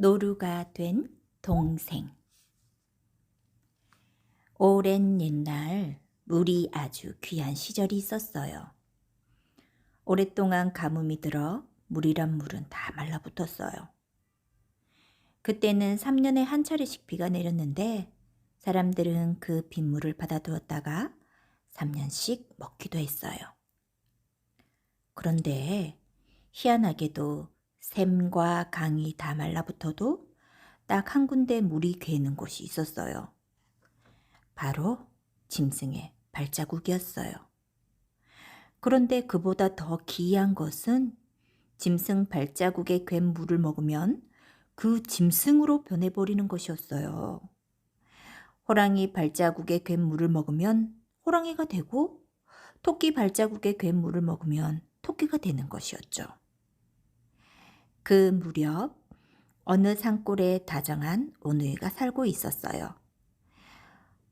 노루가 된 동생. 오랜 옛날 물이 아주 귀한 시절이 있었어요. 오랫동안 가뭄이 들어 물이란 물은 다 말라붙었어요. 그때는 3년에 한 차례씩 비가 내렸는데 사람들은 그 빗물을 받아두었다가 3년씩 먹기도 했어요. 그런데 희한하게도 샘과 강이 다 말라붙어도 딱 한 군데 물이 괴는 곳이 있었어요. 바로 짐승의 발자국이었어요. 그런데 그보다 더 기이한 것은 짐승 발자국에 괸 물을 먹으면 그 짐승으로 변해버리는 것이었어요. 호랑이 발자국에 괸 물을 먹으면 호랑이가 되고 토끼 발자국에 괸 물을 먹으면 토끼가 되는 것이었죠. 그 무렵 어느 산골에 다정한 오누이가 살고 있었어요.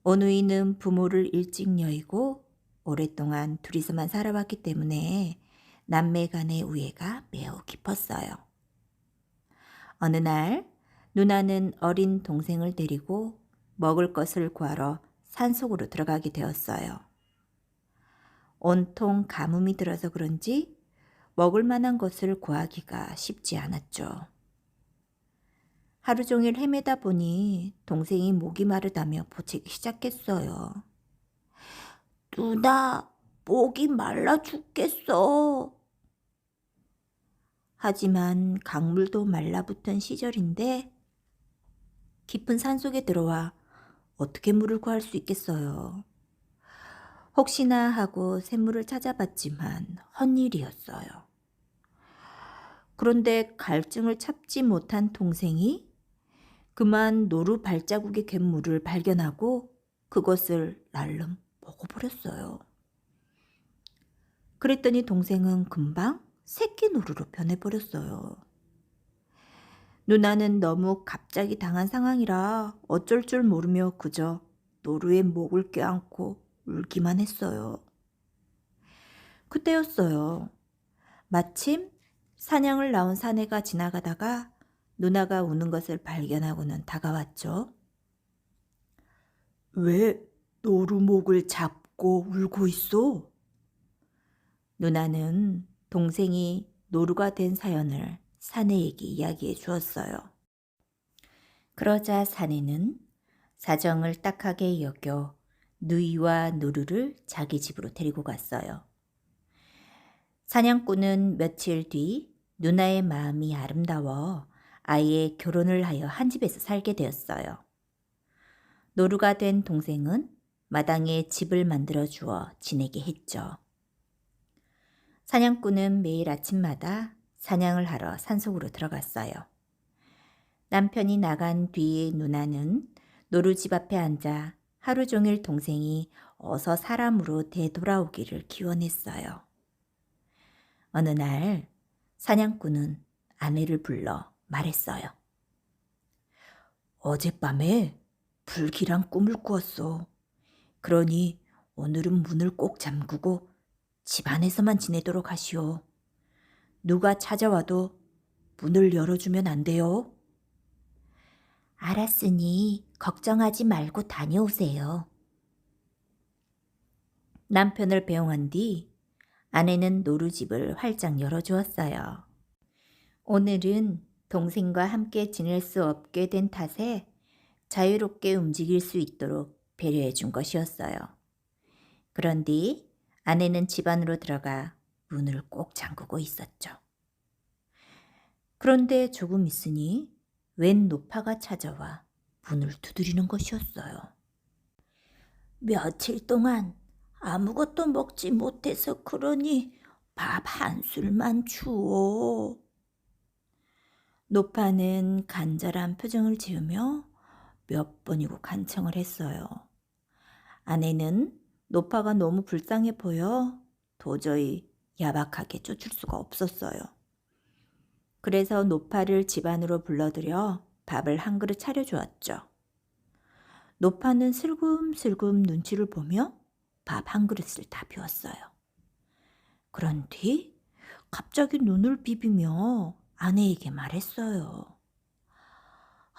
오누이는 부모를 일찍 여의고 오랫동안 둘이서만 살아왔기 때문에 남매 간의 우애가 매우 깊었어요. 어느 날 누나는 어린 동생을 데리고 먹을 것을 구하러 산속으로 들어가게 되었어요. 온통 가뭄이 들어서 그런지 먹을 만한 것을 구하기가 쉽지 않았죠. 하루 종일 헤매다 보니 동생이 목이 마르다며 보채기 시작했어요. 누나, 목이 말라 죽겠어. 하지만 강물도 말라붙은 시절인데 깊은 산속에 들어와 어떻게 물을 구할 수 있겠어요. 혹시나 하고 샘물을 찾아봤지만 헛일이었어요. 그런데 갈증을 참지 못한 동생이 그만 노루 발자국에 괸 물을 발견하고 그것을 날름 먹어버렸어요. 그랬더니 동생은 금방 새끼 노루로 변해버렸어요. 누나는 너무 갑자기 당한 상황이라 어쩔 줄 모르며 그저 노루의 목을 껴안고 울기만 했어요. 그때였어요. 마침 사냥을 나온 사내가 지나가다가 누나가 우는 것을 발견하고는 다가왔죠. 왜 노루목을 잡고 울고 있어? 누나는 동생이 노루가 된 사연을 사내에게 이야기해 주었어요. 그러자 사내는 사정을 딱하게 여겨 누이와 노루를 자기 집으로 데리고 갔어요. 사냥꾼은 며칠 뒤 누나의 마음이 아름다워 아예 결혼을 하여 한 집에서 살게 되었어요. 노루가 된 동생은 마당에 집을 만들어 주어 지내게 했죠. 사냥꾼은 매일 아침마다 사냥을 하러 산속으로 들어갔어요. 남편이 나간 뒤에 누나는 노루 집 앞에 앉아 하루 종일 동생이 어서 사람으로 되돌아오기를 기원했어요. 어느 날 사냥꾼은 아내를 불러 말했어요. 어젯밤에 불길한 꿈을 꾸었어. 그러니 오늘은 문을 꼭 잠그고 집 안에서만 지내도록 하시오. 누가 찾아와도 문을 열어주면 안 돼요. 알았으니 걱정하지 말고 다녀오세요. 남편을 배웅한 뒤 아내는 노루집을 활짝 열어주었어요. 오늘은 동생과 함께 지낼 수 없게 된 탓에 자유롭게 움직일 수 있도록 배려해 준 것이었어요. 그런 뒤 아내는 집 안으로 들어가 문을 꼭 잠그고 있었죠. 그런데 조금 있으니 웬 노파가 찾아와 문을 두드리는 것이었어요. 며칠 동안 아무것도 먹지 못해서 그러니 밥 한 술만 주오. 노파는 간절한 표정을 지으며 몇 번이고 간청을 했어요. 아내는 노파가 너무 불쌍해 보여 도저히 야박하게 쫓을 수가 없었어요. 그래서 노파를 집 안으로 불러들여 밥을 한 그릇 차려주었죠. 노파는 슬금슬금 눈치를 보며 밥 한 그릇을 다 비웠어요. 그런 뒤 갑자기 눈을 비비며 아내에게 말했어요.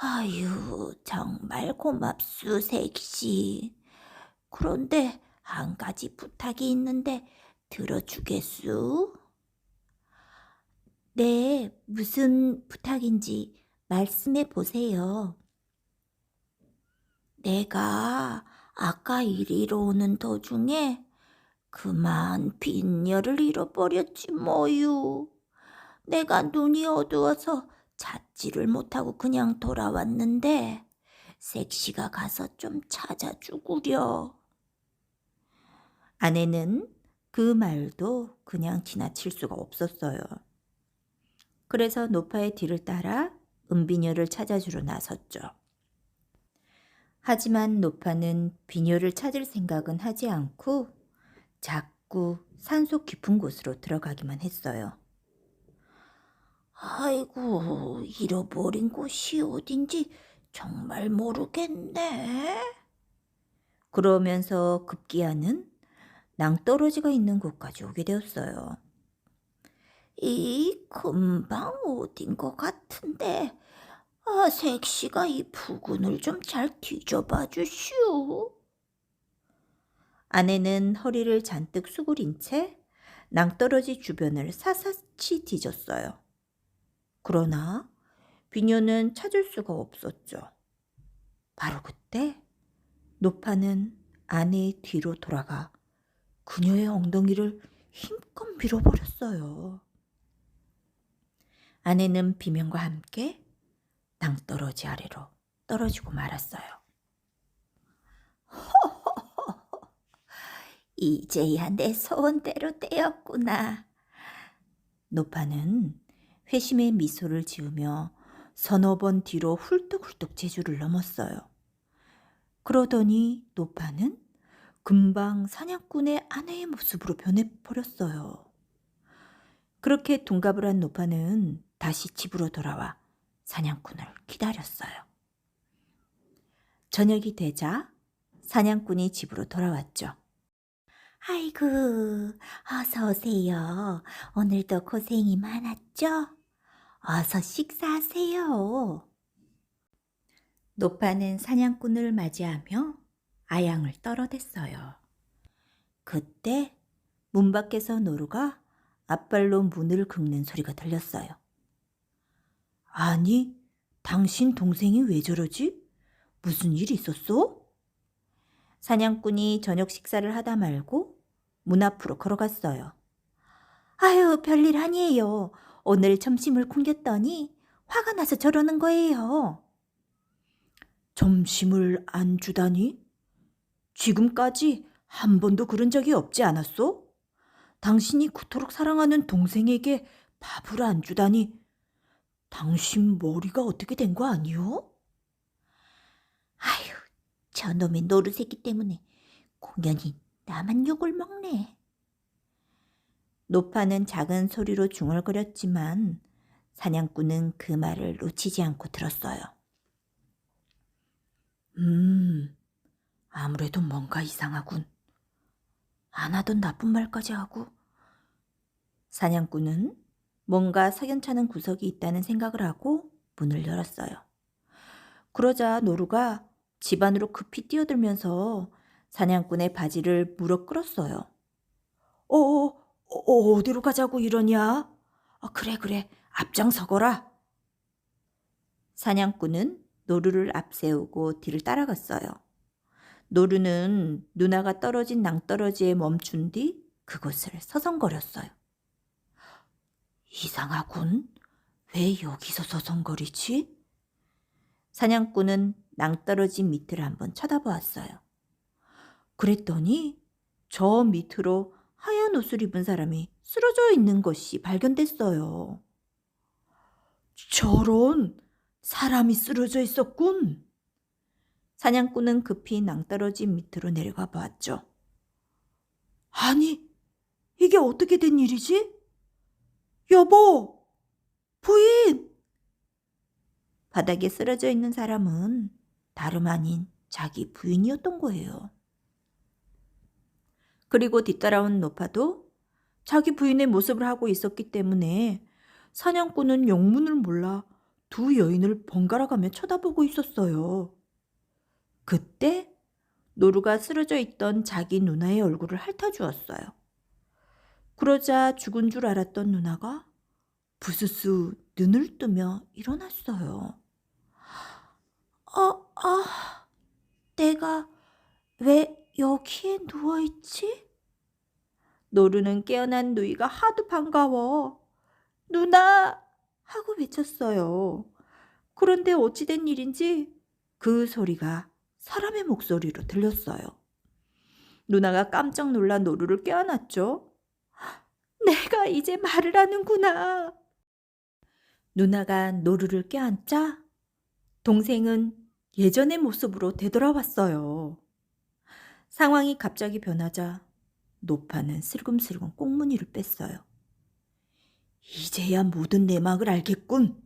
아유, 정말 고맙수, 색시. 그런데 한 가지 부탁이 있는데 들어주겠수? 네, 무슨 부탁인지 말씀해 보세요. 내가 아까 이리로 오는 도중에 그만 빈녀를 잃어버렸지 뭐유. 내가 눈이 어두워서 찾지를 못하고 그냥 돌아왔는데 섹시가 가서 좀 찾아주구려. 아내는 그 말도 그냥 지나칠 수가 없었어요. 그래서 노파의 뒤를 따라 은비녀를 찾아주러 나섰죠. 하지만 노파는 비녀를 찾을 생각은 하지 않고 자꾸 산속 깊은 곳으로 들어가기만 했어요. 아이고, 잃어버린 곳이 어딘지 정말 모르겠네. 그러면서 급기야는 낭떠러지가 있는 곳까지 오게 되었어요. 이 금방 어딘 것 같은데 색시가 이 부근을 좀 잘 뒤져봐 주시오. 아내는 허리를 잔뜩 수그린 채 낭떠러지 주변을 샅샅이 뒤졌어요. 그러나 비녀는 찾을 수가 없었죠. 바로 그때 노파는 아내의 뒤로 돌아가 그녀의 엉덩이를 힘껏 밀어버렸어요. 아내는 비명과 함께 낭떠러지 아래로 떨어지고 말았어요. 이제야 내 소원대로 되었구나. 노파는 회심의 미소를 지으며 서너 번 뒤로 훌뚝훌뚝 제주를 넘었어요. 그러더니 노파는 금방 사냥꾼의 아내의 모습으로 변해버렸어요. 그렇게 둔갑을 한 노파는 다시 집으로 돌아와 사냥꾼을 기다렸어요. 저녁이 되자 사냥꾼이 집으로 돌아왔죠. 아이고, 어서 오세요. 오늘도 고생이 많았죠? 어서 식사하세요. 노파는 사냥꾼을 맞이하며 아양을 떨어댔어요. 그때 문 밖에서 노루가 앞발로 문을 긁는 소리가 들렸어요. 아니, 당신 동생이 왜 저러지? 무슨 일 있었어? 사냥꾼이 저녁 식사를 하다 말고 문 앞으로 걸어갔어요. 아유, 별일 아니에요. 오늘 점심을 굶겼더니 화가 나서 저러는 거예요. 점심을 안 주다니? 지금까지 한 번도 그런 적이 없지 않았소? 당신이 그토록 사랑하는 동생에게 밥을 안 주다니 당신 머리가 어떻게 된 거 아니요? 아휴, 저놈의 노루새끼 때문에 공연히 나만 욕을 먹네. 노파는 작은 소리로 중얼거렸지만 사냥꾼은 그 말을 놓치지 않고 들었어요. 아무래도 뭔가 이상하군. 안 하던 나쁜 말까지 하고. 사냥꾼은 뭔가 석연찮은 구석이 있다는 생각을 하고 문을 열었어요. 그러자 노루가 집 안으로 급히 뛰어들면서 사냥꾼의 바지를 물어 끌었어요. 어디로 가자고 이러냐? 그래, 앞장서거라. 사냥꾼은 노루를 앞세우고 뒤를 따라갔어요. 노루는 누나가 떨어진 낭떠러지에 멈춘 뒤 그곳을 서성거렸어요. 이상하군. 왜 여기서 서성거리지? 사냥꾼은 낭떠러지 밑을 한번 쳐다보았어요. 그랬더니 저 밑으로 하얀 옷을 입은 사람이 쓰러져 있는 것이 발견됐어요. 저런, 사람이 쓰러져 있었군. 사냥꾼은 급히 낭떠러지 밑으로 내려가 보았죠. 아니, 이게 어떻게 된 일이지? 여보! 부인! 바닥에 쓰러져 있는 사람은 다름 아닌 자기 부인이었던 거예요. 그리고 뒤따라온 노파도 자기 부인의 모습을 하고 있었기 때문에 사냥꾼은 영문을 몰라 두 여인을 번갈아가며 쳐다보고 있었어요. 그때 노루가 쓰러져 있던 자기 누나의 얼굴을 핥아주었어요. 그러자 죽은 줄 알았던 누나가 부스스 눈을 뜨며 일어났어요. 내가 왜 여기에 누워있지? 노루는 깨어난 누이가 하도 반가워 누나! 하고 외쳤어요. 그런데 어찌된 일인지 그 소리가 사람의 목소리로 들렸어요. 누나가 깜짝 놀라 노루를 깨어났죠. 내가 이제 말을 하는구나. 누나가 노루를 껴안자 동생은 예전의 모습으로 되돌아왔어요. 상황이 갑자기 변하자 노파는 슬금슬금 꽁무니를 뺐어요. 이제야 모든 내막을 알겠군.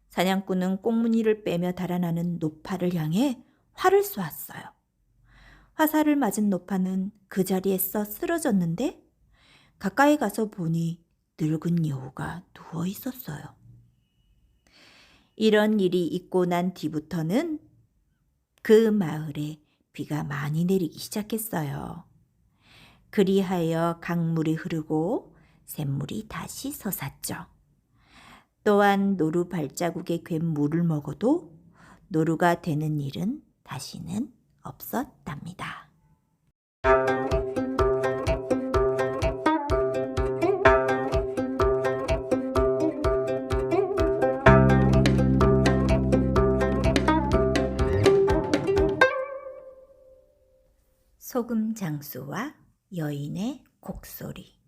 사냥꾼은 꽁무니를 빼며 달아나는 노파를 향해 활을 쏘았어요. 화살을 맞은 노파는 그 자리에서 쓰러졌는데 가까이 가서 보니 늙은 여우가 누워 있었어요. 이런 일이 있고 난 뒤부터는 그 마을에 비가 많이 내리기 시작했어요. 그리하여 강물이 흐르고 샘물이 다시 솟았죠. 또한 노루 발자국에 괸 물을 먹어도 노루가 되는 일은 다시는 없었답니다. 소금 장수와 여인의 곡소리.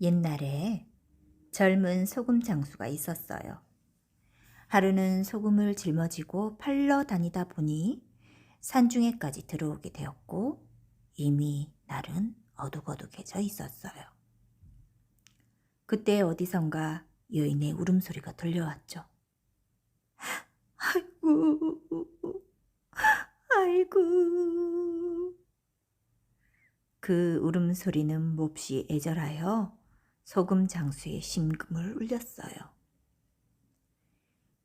옛날에 젊은 소금 장수가 있었어요. 하루는 소금을 짊어지고 팔러 다니다 보니 산중에까지 들어오게 되었고 이미 날은 어둑어둑해져 있었어요. 그때 어디선가 여인의 울음소리가 들려왔죠. 아이고. 그 울음소리는 몹시 애절하여 소금 장수의 심금을 울렸어요.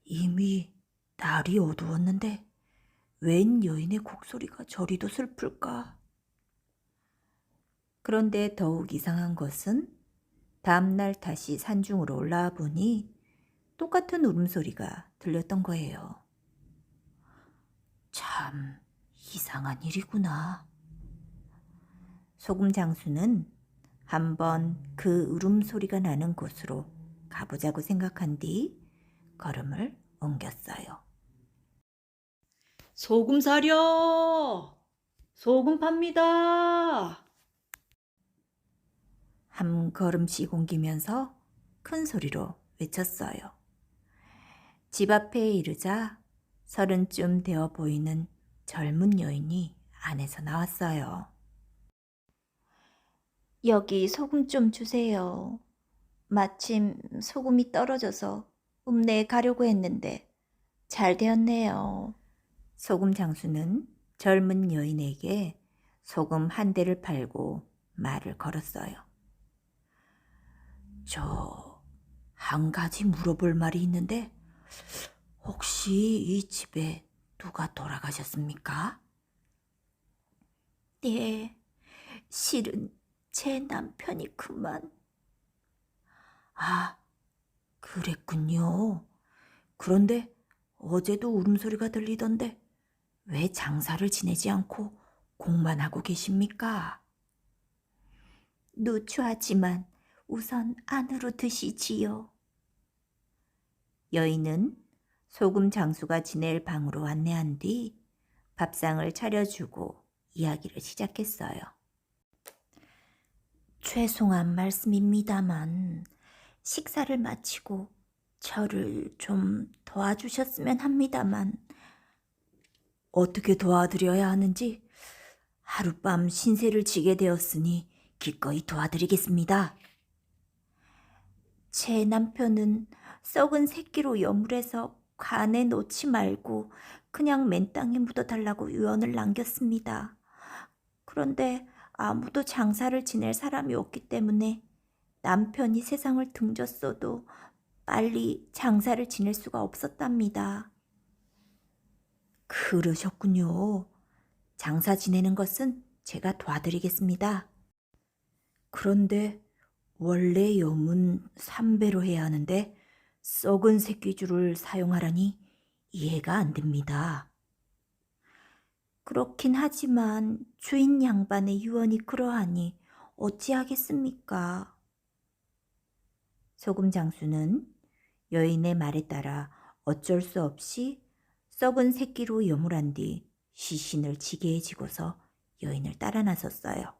이미 날이 어두웠는데 웬 여인의 곡소리가 저리도 슬플까? 그런데 더욱 이상한 것은 다음날 다시 산중으로 올라와 보니 똑같은 울음소리가 들렸던 거예요. 참 이상한 일이구나. 소금 장수는 한번 그 울음소리가 나는 곳으로 가보자고 생각한 뒤 걸음을 옮겼어요. 소금 사려! 소금 팝니다! 한 걸음씩 옮기면서 큰 소리로 외쳤어요. 집 앞에 이르자 30쯤 되어 보이는 젊은 여인이 안에서 나왔어요. 여기 소금 좀 주세요. 마침 소금이 떨어져서 읍내에 가려고 했는데 잘 되었네요. 소금 장수는 젊은 여인에게 소금 한 대를 팔고 말을 걸었어요. 저 한 가지 물어볼 말이 있는데 혹시 이 집에 누가 돌아가셨습니까? 네, 실은 제 남편이 그만. 아, 그랬군요. 그런데 어제도 울음소리가 들리던데 왜 장사를 지내지 않고 공만 하고 계십니까? 누추하지만 우선 안으로 드시지요. 여인은 소금 장수가 지낼 방으로 안내한 뒤 밥상을 차려주고 이야기를 시작했어요. 죄송한 말씀입니다만 식사를 마치고 저를 좀 도와주셨으면 합니다만 어떻게 도와드려야 하는지 하룻밤 신세를 지게 되었으니 기꺼이 도와드리겠습니다. 제 남편은 썩은 새끼로 여물해서 관에 놓지 말고 그냥 맨땅에 묻어달라고 유언을 남겼습니다. 그런데 아무도 장사를 지낼 사람이 없기 때문에 남편이 세상을 등졌어도 빨리 장사를 지낼 수가 없었답니다. 그러셨군요. 장사 지내는 것은 제가 도와드리겠습니다. 그런데 원래 염은 3배로 해야 하는데 썩은 새끼줄을 사용하라니 이해가 안 됩니다. 그렇긴 하지만 주인 양반의 유언이 그러하니 어찌하겠습니까? 소금 장수는 여인의 말에 따라 어쩔 수 없이 썩은 새끼로 염을 한 뒤 시신을 지게에 지고서 여인을 따라 나섰어요.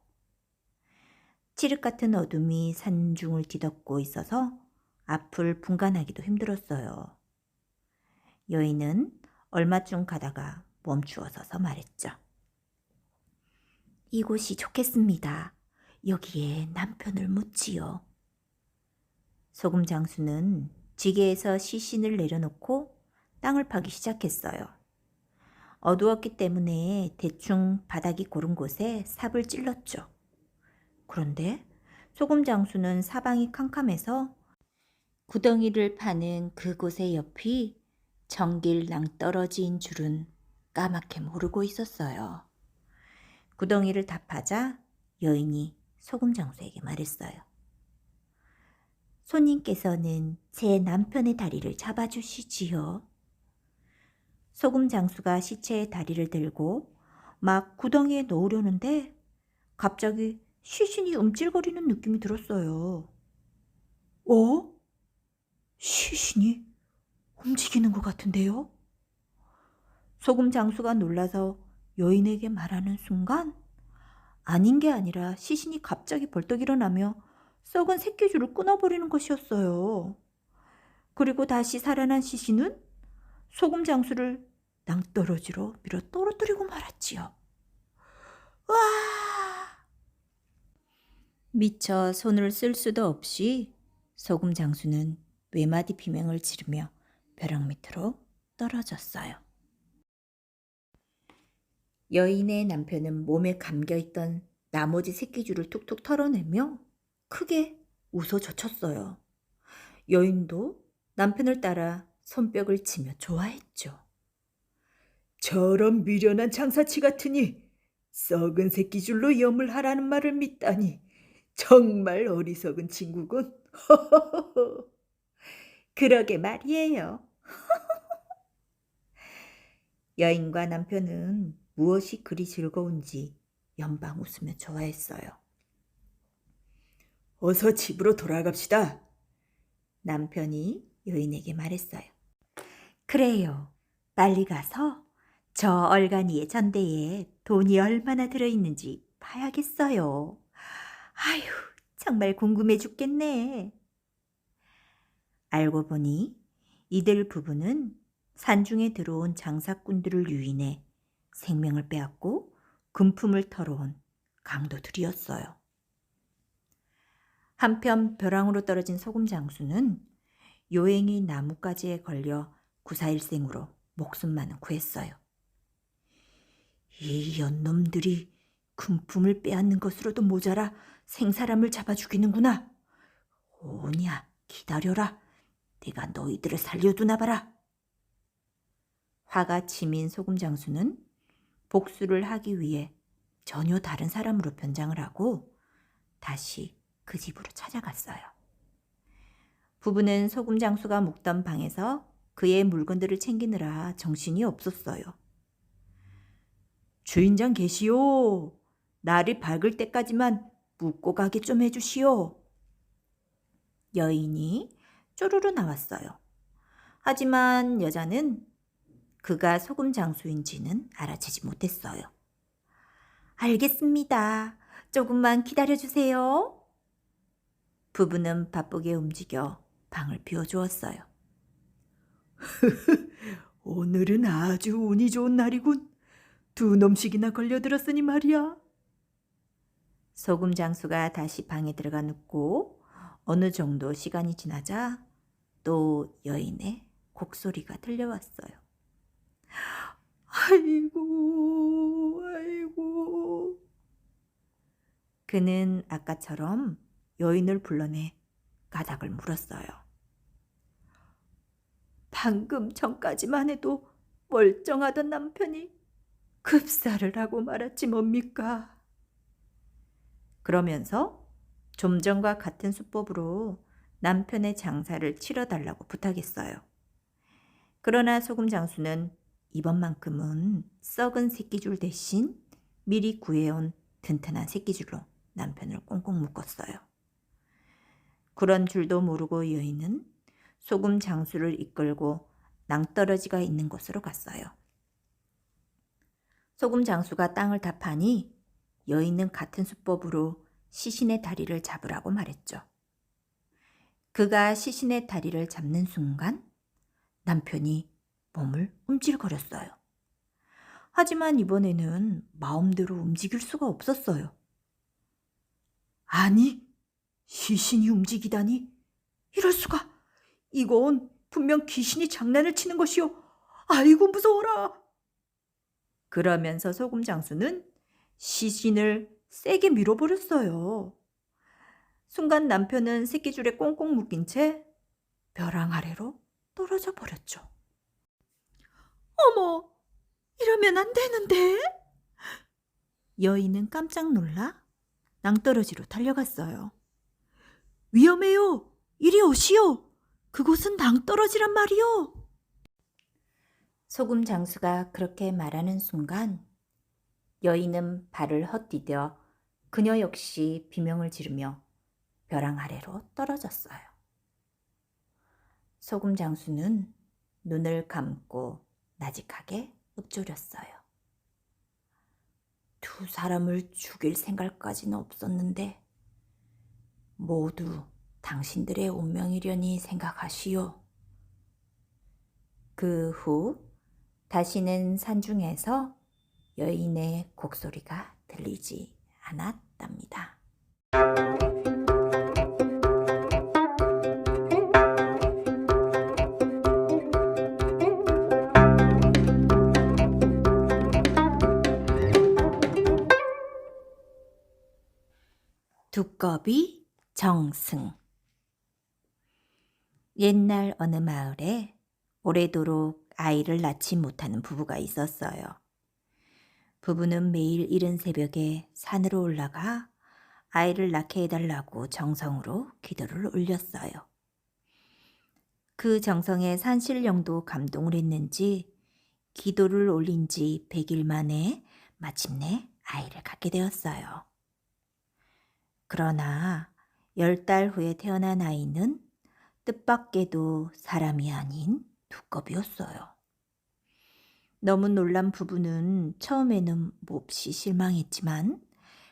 칠흑 같은 어둠이 산중을 뒤덮고 있어서 앞을 분간하기도 힘들었어요. 여인은 얼마쯤 가다가 멈추어 서서 말했죠. 이곳이 좋겠습니다. 여기에 남편을 묻지요. 소금 장수는 지게에서 시신을 내려놓고 땅을 파기 시작했어요. 어두웠기 때문에 대충 바닥이 고른 곳에 삽을 찔렀죠. 그런데 소금 장수는 사방이 캄캄해서 구덩이를 파는 그곳의 옆이 정길 낭떠러지인 줄은 까맣게 모르고 있었어요. 구덩이를 다 파자 여인이 소금 장수에게 말했어요. 손님께서는 제 남편의 다리를 잡아주시지요. 소금 장수가 시체의 다리를 들고 막 구덩이에 넣으려는데 갑자기 시신이 움찔거리는 느낌이 들었어요. 시신이 움직이는 것 같은데요? 소금 장수가 놀라서 여인에게 말하는 순간 아닌 게 아니라 시신이 갑자기 벌떡 일어나며 썩은 새끼줄을 끊어버리는 것이었어요. 그리고 다시 살아난 시신은 소금 장수를 낭떠러지로 밀어 떨어뜨리고 말았지요. 와! 미처 손을 쓸 수도 없이 소금 장수는 외마디 비명을 지르며 벼락 밑으로 떨어졌어요. 여인의 남편은 몸에 감겨있던 나머지 새끼줄을 툭툭 털어내며 크게 웃어젖혔어요. 여인도 남편을 따라 손뼉을 치며 좋아했죠. 저런 미련한 장사치 같으니 썩은 새끼줄로 염을 하라는 말을 믿다니 정말 어리석은 친구군. 그러게 말이에요. 여인과 남편은 무엇이 그리 즐거운지 연방 웃으며 좋아했어요. 어서 집으로 돌아갑시다. 남편이 여인에게 말했어요. 그래요. 빨리 가서 저 얼간이의 전대에 돈이 얼마나 들어있는지 봐야겠어요. 아휴, 정말 궁금해 죽겠네. 알고 보니 이들 부부는 산중에 들어온 장사꾼들을 유인해 생명을 빼앗고 금품을 털어온 강도들이었어요. 한편 벼랑으로 떨어진 소금 장수는 요행이 나뭇가지에 걸려 구사일생으로 목숨만은 구했어요. 이 연놈들이 금품을 빼앗는 것으로도 모자라 생사람을 잡아 죽이는구나. 오냐, 기다려라. 내가 너희들을 살려두나 봐라. 화가 치민 소금 장수는 복수를 하기 위해 전혀 다른 사람으로 변장을 하고 다시 그 집으로 찾아갔어요. 부부는 소금 장수가 묵던 방에서 그의 물건들을 챙기느라 정신이 없었어요. 주인장 계시오. 날이 밝을 때까지만 묵고 가게 좀 해주시오. 여인이 쪼르르 나왔어요. 하지만 여자는 그가 소금 장수인지는 알아채지 못했어요. 알겠습니다. 조금만 기다려주세요. 부부는 바쁘게 움직여 방을 비워주었어요. 오늘은 아주 운이 좋은 날이군. 2놈씩이나 걸려들었으니 말이야. 소금 장수가 다시 방에 들어가 눕고 어느 정도 시간이 지나자 또 여인의 곡소리가 들려왔어요. 아이고, 아이고. 그는 아까처럼 여인을 불러내 가닥을 물었어요. 방금 전까지만 해도 멀쩡하던 남편이 급사를 하고 말았지 뭡니까? 그러면서 좀 전과 같은 수법으로 남편의 장사를 치러달라고 부탁했어요. 그러나 소금 장수는 이번만큼은 썩은 새끼줄 대신 미리 구해온 튼튼한 새끼줄로 남편을 꽁꽁 묶었어요. 그런 줄도 모르고 여인은 소금 장수를 이끌고 낭떠러지가 있는 곳으로 갔어요. 소금 장수가 땅을 다 파니 여인은 같은 수법으로 시신의 다리를 잡으라고 말했죠. 그가 시신의 다리를 잡는 순간 남편이 몸을 움찔거렸어요. 하지만 이번에는 마음대로 움직일 수가 없었어요. 아니, 시신이 움직이다니? 이럴 수가! 이건 분명 귀신이 장난을 치는 것이오. 아이고 무서워라. 그러면서 소금 장수는 시신을 세게 밀어버렸어요. 순간 남편은 새끼줄에 꽁꽁 묶인 채 벼랑 아래로 떨어져 버렸죠. 어머, 이러면 안 되는데? 여인은 깜짝 놀라 낭떠러지로 달려갔어요. 위험해요. 이리 오시오. 그곳은 낭떠러지란 말이오. 소금 장수가 그렇게 말하는 순간 여인은 발을 헛디뎌 그녀 역시 비명을 지르며 벼랑 아래로 떨어졌어요. 소금 장수는 눈을 감고 나직하게 읊조렸어요. 두 사람을 죽일 생각까지는 없었는데 모두 당신들의 운명이려니 생각하시오. 그 후 다시는 산중에서 여인의 곡소리가 들리지 않았답니다. 두꺼비 정승. 옛날 어느 마을에 오래도록 아이를 낳지 못하는 부부가 있었어요. 부부는 매일 이른 새벽에 산으로 올라가 아이를 낳게 해달라고 정성으로 기도를 올렸어요. 그 정성에 산신령도 감동을 했는지 기도를 올린 지 100일 만에 마침내 아이를 갖게 되었어요. 그러나 10달 후에 태어난 아이는 뜻밖에도 사람이 아닌 두꺼비였어요. 너무 놀란 부부는 처음에는 몹시 실망했지만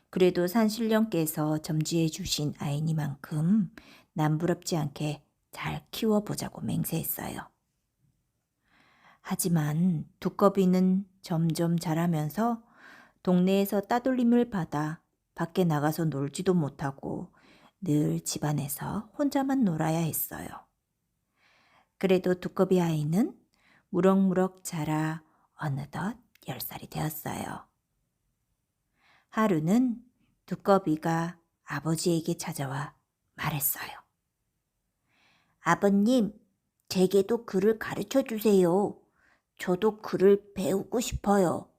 그래도 산신령께서 점지해 주신 아이니만큼 남부럽지 않게 잘 키워보자고 맹세했어요. 하지만 두꺼비는 점점 자라면서 동네에서 따돌림을 받아 밖에 나가서 놀지도 못하고 늘 집안에서 혼자만 놀아야 했어요. 그래도 두꺼비 아이는 무럭무럭 자라 어느덧 10살이 되었어요. 하루는 두꺼비가 아버지에게 찾아와 말했어요. 아버님, 제게도 글을 가르쳐 주세요. 저도 글을 배우고 싶어요.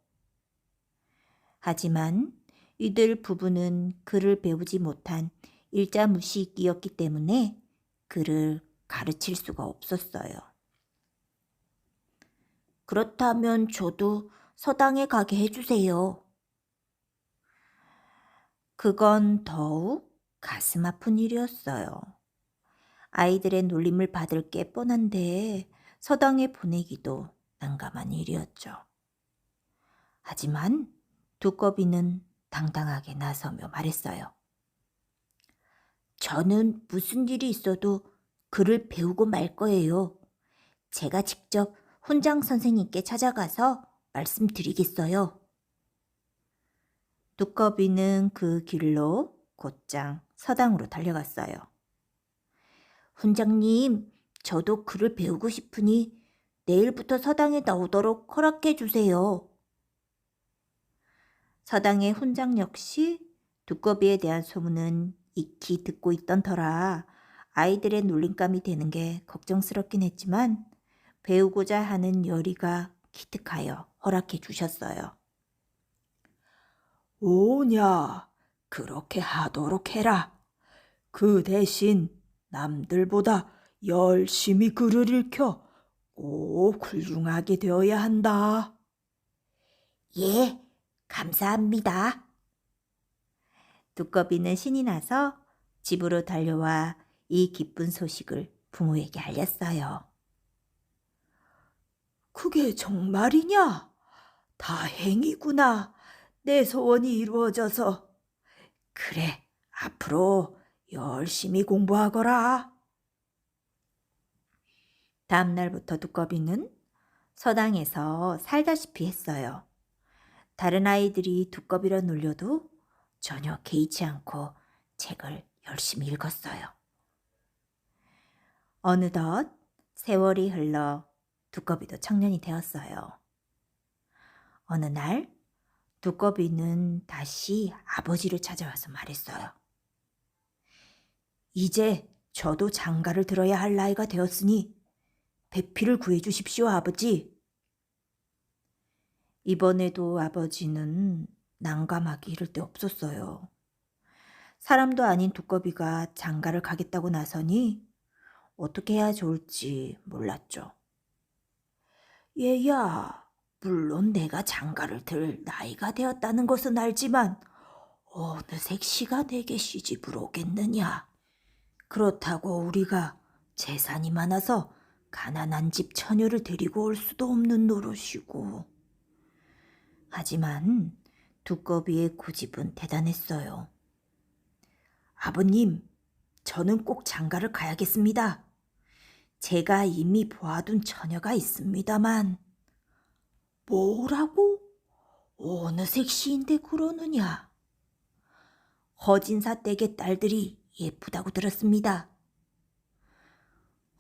하지만 이들 부부는 글을 배우지 못한 일자무식이었기 때문에 글을 가르칠 수가 없었어요. 그렇다면 저도 서당에 가게 해주세요. 그건 더욱 가슴 아픈 일이었어요. 아이들의 놀림을 받을 게 뻔한데 서당에 보내기도 난감한 일이었죠. 하지만 두꺼비는 당당하게 나서며 말했어요. 저는 무슨 일이 있어도 글을 배우고 말 거예요. 제가 직접 훈장 선생님께 찾아가서 말씀드리겠어요. 두꺼비는 그 길로 곧장 서당으로 달려갔어요. 훈장님, 저도 글을 배우고 싶으니 내일부터 서당에 나오도록 허락해 주세요. 서당의 훈장 역시 두꺼비에 대한 소문은 익히 듣고 있던 터라 아이들의 놀림감이 되는 게 걱정스럽긴 했지만 배우고자 하는 열의가 기특하여 허락해 주셨어요. 오냐, 그렇게 하도록 해라. 그 대신 남들보다 열심히 글을 읽혀 꼭 훌륭하게 되어야 한다. 예, 감사합니다. 두꺼비는 신이 나서 집으로 달려와 이 기쁜 소식을 부모에게 알렸어요. 그게 정말이냐? 다행이구나. 내 소원이 이루어져서. 그래, 앞으로 열심히 공부하거라. 다음 날부터 두꺼비는 서당에서 살다시피 했어요. 다른 아이들이 두꺼비로 놀려도 전혀 개의치 않고 책을 열심히 읽었어요. 어느덧 세월이 흘러 두꺼비도 청년이 되었어요. 어느 날 두꺼비는 다시 아버지를 찾아와서 말했어요. 이제 저도 장가를 들어야 할 나이가 되었으니 배필을 구해주십시오, 아버지. 이번에도 아버지는 난감하기 이를 데 없었어요. 사람도 아닌 두꺼비가 장가를 가겠다고 나서니 어떻게 해야 좋을지 몰랐죠. 얘야, 물론 내가 장가를 들 나이가 되었다는 것은 알지만 어느 색시가 내게 시집을 오겠느냐. 그렇다고 우리가 재산이 많아서 가난한 집 처녀를 데리고 올 수도 없는 노릇이고. 하지만 두꺼비의 고집은 대단했어요. 아버님, 저는 꼭 장가를 가야겠습니다. 제가 이미 보아둔 처녀가 있습니다만. 뭐라고? 어느 색시인데 그러느냐? 허진사 댁의 딸들이 예쁘다고 들었습니다.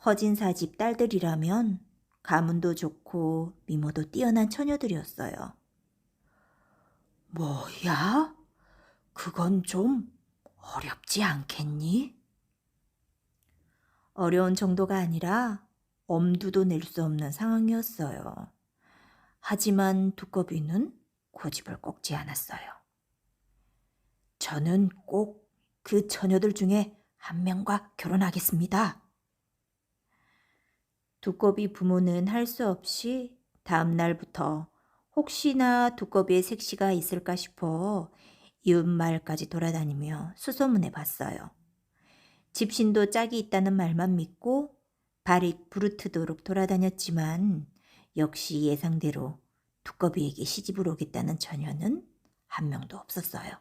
허진사 집 딸들이라면 가문도 좋고 미모도 뛰어난 처녀들이었어요. 뭐야? 그건 좀 어렵지 않겠니? 어려운 정도가 아니라 엄두도 낼 수 없는 상황이었어요. 하지만 두꺼비는 고집을 꺾지 않았어요. 저는 꼭 그 처녀들 중에 한 명과 결혼하겠습니다. 두꺼비 부모는 할 수 없이 다음 날부터 혹시나 두꺼비의 색시가 있을까 싶어 이웃 마을까지 돌아다니며 수소문해 봤어요. 집신도 짝이 있다는 말만 믿고 발이 부르트도록 돌아다녔지만 역시 예상대로 두꺼비에게 시집을 오겠다는 처녀는 한 명도 없었어요.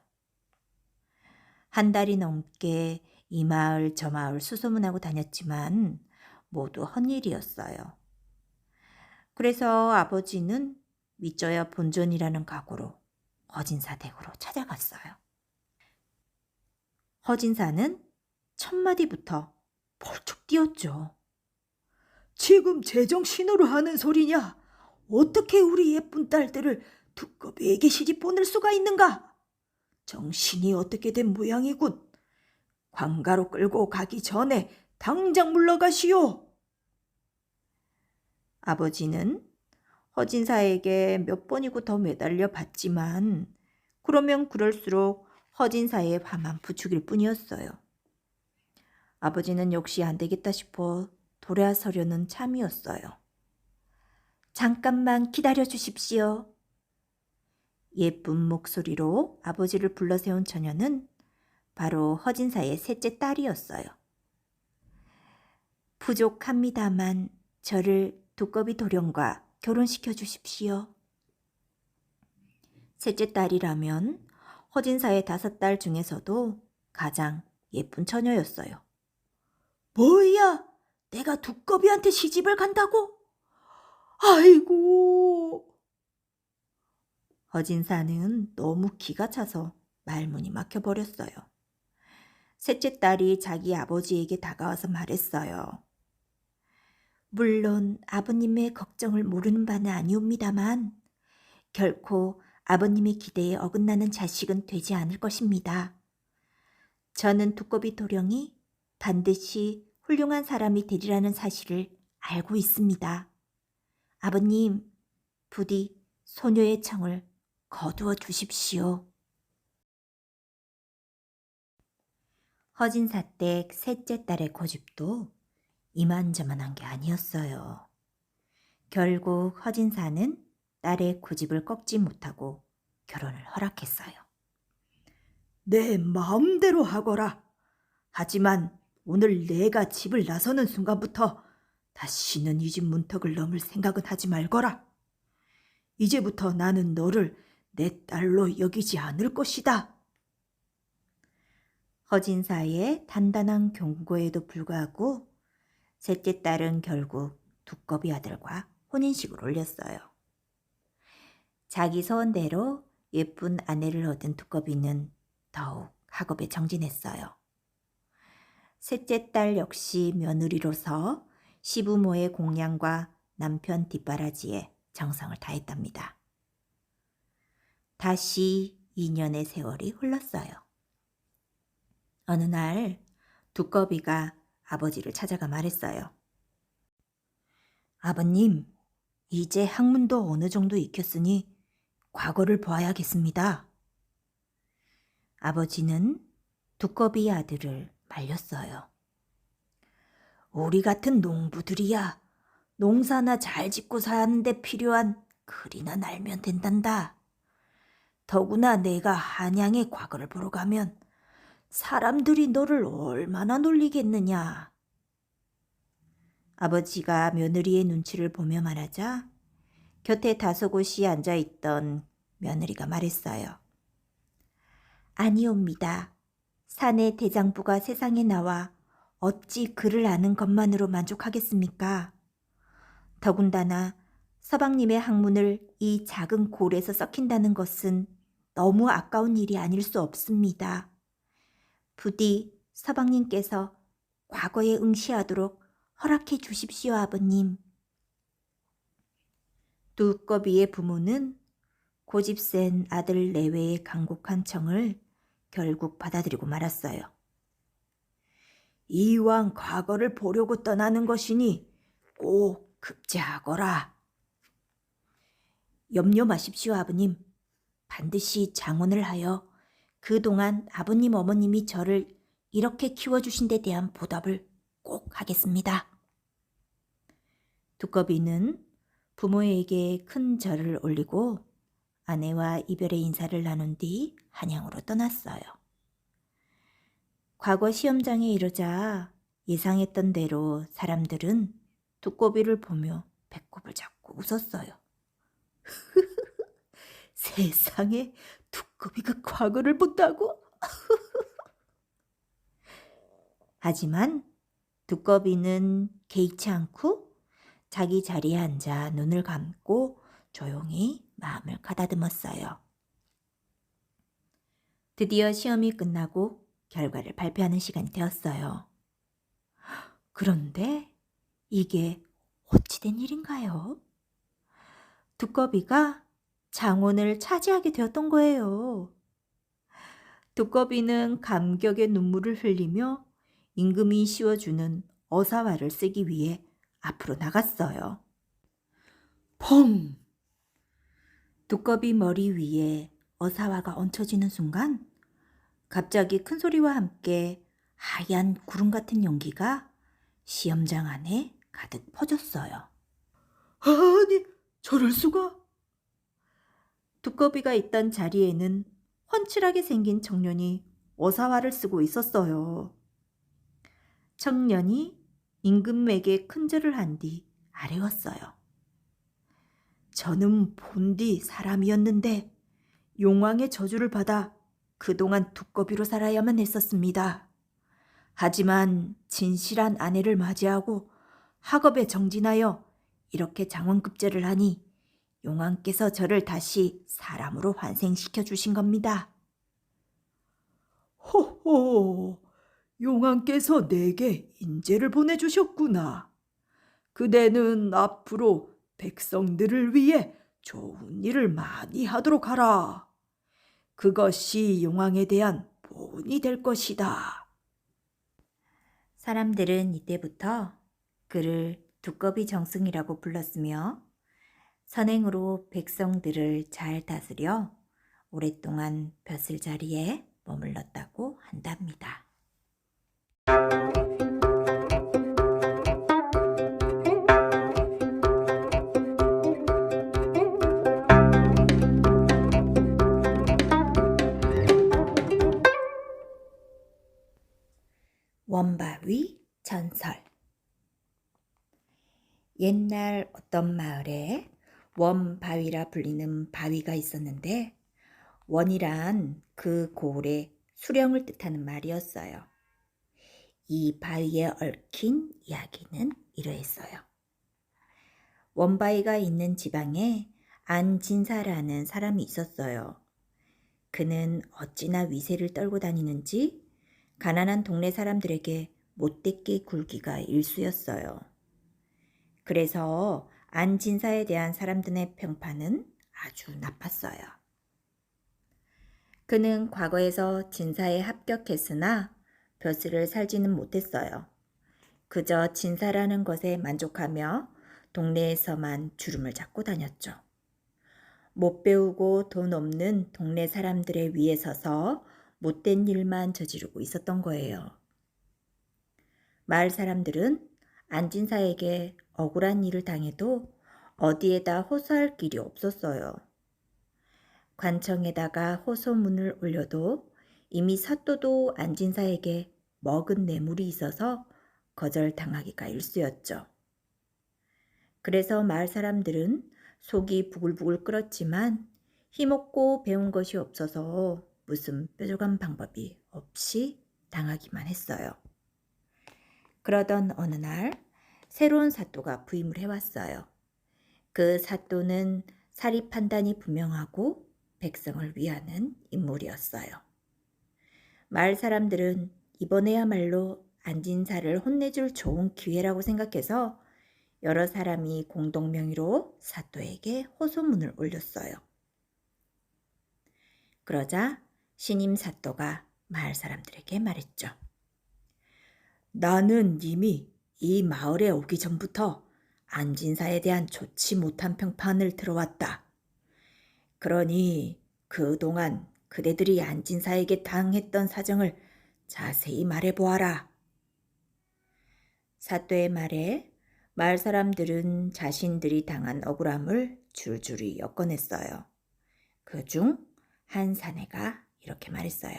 한 달이 넘게 이 마을 저 마을 수소문하고 다녔지만 모두 헛일이었어요. 그래서 아버지는 믿져야 본전이라는 각오로 허진사 댁으로 찾아갔어요. 허진사는 첫 마디부터 펄쩍 뛰었죠. 지금 제정신으로 하는 소리냐? 어떻게 우리 예쁜 딸들을 두꺼비에게 시집 보낼 수가 있는가? 정신이 어떻게 된 모양이군. 관가로 끌고 가기 전에 당장 물러가시오. 아버지는 허진사에게 몇 번이고 더 매달려 봤지만 그러면 그럴수록 허진사의 화만 부추길 뿐이었어요. 아버지는 역시 안 되겠다 싶어 돌아서려는 참이었어요. 잠깐만 기다려 주십시오. 예쁜 목소리로 아버지를 불러세운 처녀는 바로 허진사의 셋째 딸이었어요. 부족합니다만 저를 두꺼비 도령과 결혼시켜 주십시오. 셋째 딸이라면 허진사의 5딸 중에서도 가장 예쁜 처녀였어요. 뭐야? 내가 두꺼비한테 시집을 간다고? 아이고. 허진사는 너무 기가 차서 말문이 막혀버렸어요. 셋째 딸이 자기 아버지에게 다가와서 말했어요. 물론 아버님의 걱정을 모르는 바는 아니옵니다만 결코 아버님의 기대에 어긋나는 자식은 되지 않을 것입니다. 저는 두꺼비 도령이 반드시 훌륭한 사람이 되리라는 사실을 알고 있습니다. 아버님, 부디 소녀의 청을 거두어 주십시오. 허진사댁 셋째 딸의 고집도 이만저만한 게 아니었어요. 결국 허진사는 딸의 고집을 꺾지 못하고 결혼을 허락했어요. 내 마음대로 하거라. 하지만 오늘 내가 집을 나서는 순간부터 다시는 이 집 문턱을 넘을 생각은 하지 말거라. 이제부터 나는 너를 내 딸로 여기지 않을 것이다. 허진사의 단단한 경고에도 불구하고 셋째 딸은 결국 두꺼비 아들과 혼인식을 올렸어요. 자기 소원대로 예쁜 아내를 얻은 두꺼비는 더욱 학업에 정진했어요. 셋째 딸 역시 며느리로서 시부모의 공양과 남편 뒷바라지에 정성을 다했답니다. 다시 2년의 세월이 흘렀어요. 어느 날 두꺼비가 아버지를 찾아가 말했어요. 아버님, 이제 학문도 어느 정도 익혔으니 과거를 보아야겠습니다. 아버지는 두꺼비 아들을 말렸어요. 우리 같은 농부들이야 농사나 잘 짓고 사는데 필요한 글이나 날면 된단다. 더구나 내가 한양의 과거를 보러 가면 사람들이 너를 얼마나 놀리겠느냐. 아버지가 며느리의 눈치를 보며 말하자 곁에 다소곳이 앉아있던 며느리가 말했어요. 아니옵니다. 사내 대장부가 세상에 나와 어찌 글을 아는 것만으로 만족하겠습니까? 더군다나 서방님의 학문을 이 작은 골에서 썩힌다는 것은 너무 아까운 일이 아닐 수 없습니다. 부디 서방님께서 과거에 응시하도록 허락해 주십시오, 아버님. 두꺼비의 부모는 고집센 아들 내외의 간곡한 청을 결국 받아들이고 말았어요. 이왕 과거를 보려고 떠나는 것이니 꼭 급제하거라. 염려 마십시오, 아버님. 반드시 장원을 하여 그동안 아버님 어머님이 저를 이렇게 키워주신 데 대한 보답을 꼭 하겠습니다. 두꺼비는 부모에게 큰 절을 올리고 아내와 이별의 인사를 나눈 뒤 한양으로 떠났어요. 과거 시험장에 이르자 예상했던 대로 사람들은 두꺼비를 보며 배꼽을 잡고 웃었어요. 세상에 두꺼비가 과거를 본다고? 하지만 두꺼비는 개의치 않고 자기 자리에 앉아 눈을 감고 조용히 마음을 가다듬었어요. 드디어 시험이 끝나고 결과를 발표하는 시간이 되었어요. 그런데 이게 어찌된 일인가요? 두꺼비가 장원을 차지하게 되었던 거예요. 두꺼비는 감격의 눈물을 흘리며 임금이 씌워주는 어사화를 쓰기 위해 앞으로 나갔어요. 펑! 두꺼비 머리 위에 어사화가 얹혀지는 순간 갑자기 큰 소리와 함께 하얀 구름 같은 연기가 시험장 안에 가득 퍼졌어요. 아니, 저럴 수가? 두꺼비가 있던 자리에는 훤칠하게 생긴 청년이 어사화를 쓰고 있었어요. 청년이 임금에게 큰절을 한 뒤 아뢰었어요. 저는 본디 사람이었는데 용왕의 저주를 받아 그동안 두꺼비로 살아야만 했었습니다. 하지만 진실한 아내를 맞이하고 학업에 정진하여 이렇게 장원급제를 하니 용왕께서 저를 다시 사람으로 환생시켜 주신 겁니다. 호호, 용왕께서 내게 인재를 보내주셨구나. 그대는 앞으로 백성들을 위해 좋은 일을 많이 하도록 하라. 그것이 용왕에 대한 보은이 될 것이다. 사람들은 이때부터 그를 두꺼비 정승이라고 불렀으며 선행으로 백성들을 잘 다스려 오랫동안 벼슬 자리에 머물렀다고 한답니다. 원바위 전설. 옛날 어떤 마을에 원바위라 불리는 바위가 있었는데, 원이란 그 고을의 수령을 뜻하는 말이었어요. 이 바위에 얽힌 이야기는 이러했어요. 원바위가 있는 지방에 안진사라는 사람이 있었어요. 그는 어찌나 위세를 떨고 다니는지 가난한 동네 사람들에게 못되게 굴기가 일쑤였어요. 그래서 안진사에 대한 사람들의 평판은 아주 나빴어요. 그는 과거에서 진사에 합격했으나 벼슬을 살지는 못했어요. 그저 진사라는 것에 만족하며 동네에서만 주름을 잡고 다녔죠. 못 배우고 돈 없는 동네 사람들의 위에 서서 못된 일만 저지르고 있었던 거예요. 마을 사람들은 안진사에게 억울한 일을 당해도 어디에다 호소할 길이 없었어요. 관청에다가 호소문을 올려도 이미 사또도 안진사에게 먹은 뇌물이 있어서 거절당하기가 일쑤였죠. 그래서 마을 사람들은 속이 부글부글 끓었지만 힘없고 배운 것이 없어서 무슨 뾰족한 방법이 없이 당하기만 했어요. 그러던 어느 날 새로운 사또가 부임을 해왔어요. 그 사또는 사리 판단이 분명하고 백성을 위하는 인물이었어요. 마을 사람들은 이번에야말로 안진사를 혼내줄 좋은 기회라고 생각해서 여러 사람이 공동명의로 사또에게 호소문을 올렸어요. 그러자 신임 사또가 마을 사람들에게 말했죠. 나는 이미 이 마을에 오기 전부터 안진사에 대한 좋지 못한 평판을 들어왔다. 그러니 그동안 그대들이 안진사에게 당했던 사정을 자세히 말해보아라. 사또의 말에 마을 사람들은 자신들이 당한 억울함을 줄줄이 엮어냈어요. 그중 한 사내가 이렇게 말했어요.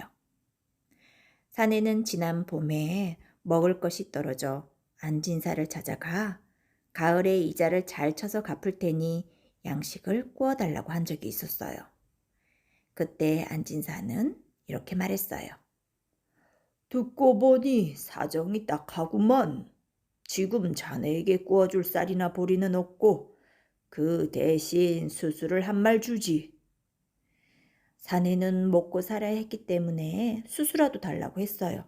사내는 지난 봄에 먹을 것이 떨어져 안진사를 찾아가 가을에 이자를 잘 쳐서 갚을 테니 양식을 구워달라고 한 적이 있었어요. 그때 안진사는 이렇게 말했어요. 듣고 보니 사정이 딱하구먼. 지금 자네에게 구워줄 쌀이나 보리는 없고 그 대신 수수를 한 말 주지. 사내는 먹고 살아야 했기 때문에 수수라도 달라고 했어요.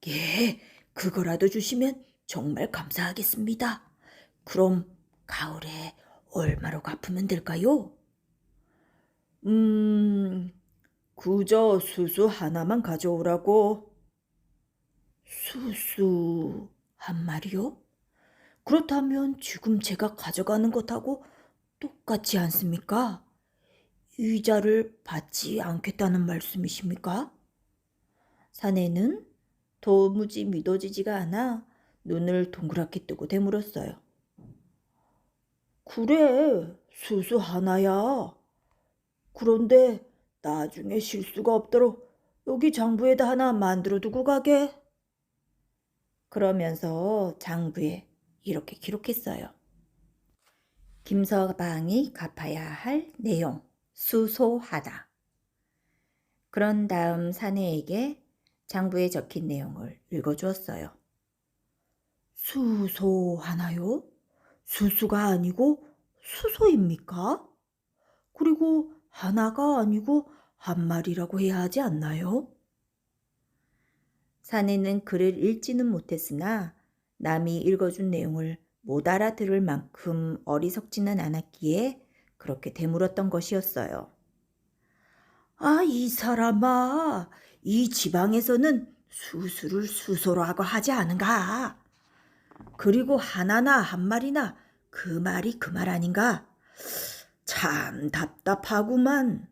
예, 그거라도 주시면 정말 감사하겠습니다. 그럼 가을에 얼마로 갚으면 될까요? 그저 수수 하나만 가져오라고. 수수 한 마리요? 그렇다면 지금 제가 가져가는 것하고 똑같지 않습니까? 이자를 받지 않겠다는 말씀이십니까? 사내는 도무지 믿어지지가 않아 눈을 동그랗게 뜨고 되물었어요. 그래, 수수 하나야. 그런데 나중에 실수가 없도록 여기 장부에다 하나 만들어 두고 가게. 그러면서 장부에 이렇게 기록했어요. 김서방이 갚아야 할 내용, 수소하다. 그런 다음 사내에게 장부에 적힌 내용을 읽어주었어요. 수소하나요? 수수가 아니고 수소입니까? 그리고 하나가 아니고 한 마리라고 해야 하지 않나요? 사내는 글을 읽지는 못했으나 남이 읽어준 내용을 못 알아들을 만큼 어리석지는 않았기에 그렇게 되물었던 것이었어요. 아, 이 사람아, 이 지방에서는 수수를 수소라고 하지 않은가? 그리고 하나나 한 마리나 그 말이 그 말 아닌가? 참 답답하구만.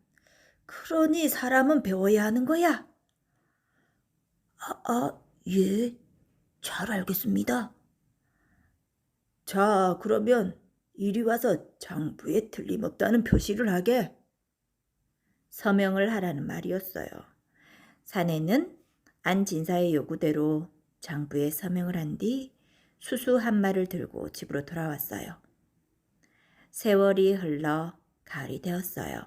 그러니 사람은 배워야 하는 거야. 예, 잘 알겠습니다. 자, 그러면 이리 와서 장부에 틀림없다는 표시를 하게. 서명을 하라는 말이었어요. 사내는 안 진사의 요구대로 장부에 서명을 한 뒤 수수 한 마를 들고 집으로 돌아왔어요. 세월이 흘러 가을이 되었어요.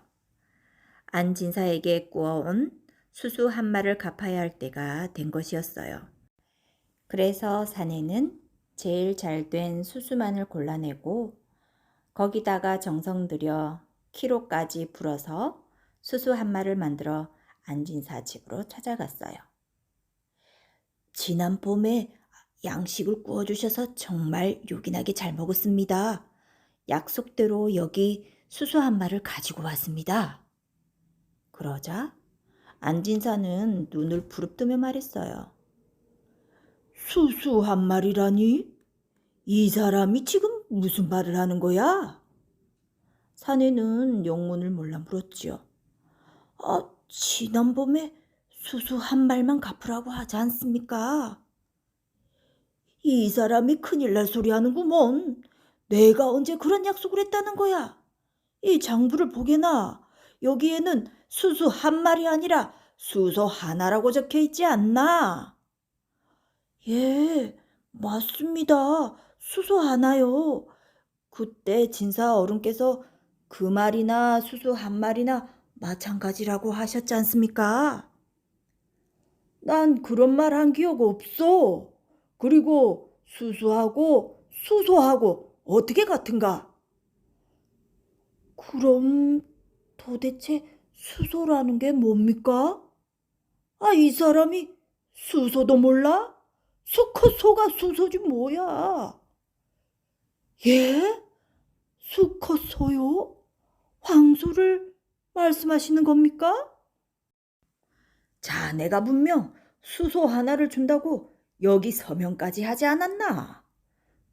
안 진사에게 꾸어온 수수 한 마를 갚아야 할 때가 된 것이었어요. 그래서 사내는 제일 잘된 수수만을 골라내고 거기다가 정성 들여 키로까지 불어서 수수 한 마를 만들어 안진사 집으로 찾아갔어요. 지난 봄에 양식을 구워주셔서 정말 요긴하게 잘 먹었습니다. 약속대로 여기 수수 한 마를 가지고 왔습니다. 그러자 안진사는 눈을 부릅뜨며 말했어요. 수수 한 마리라니? 이 사람이 지금 무슨 말을 하는 거야? 사내는 영문을 몰라 물었지요. 지난봄에 수수 한 말만 갚으라고 하지 않습니까? 이 사람이 큰일 날 소리 하는구먼. 내가 언제 그런 약속을 했다는 거야? 이 장부를 보게나 여기에는 수수 한 마리 아니라 수소 하나라고 적혀 있지 않나? 예, 맞습니다. 수소 하나요. 그때 진사 어른께서 그 말이나 수수 한 마리나 마찬가지라고 하셨지 않습니까? 난 그런 말 한 기억 없어. 그리고 수수하고 수소하고 어떻게 같은가? 그럼 도대체 수소라는 게 뭡니까? 이 사람이 수소도 몰라? 수컷소가 수소지 뭐야? 예? 수컷소요? 황소를 말씀하시는 겁니까? 자네가 분명 수소 하나를 준다고 여기 서명까지 하지 않았나?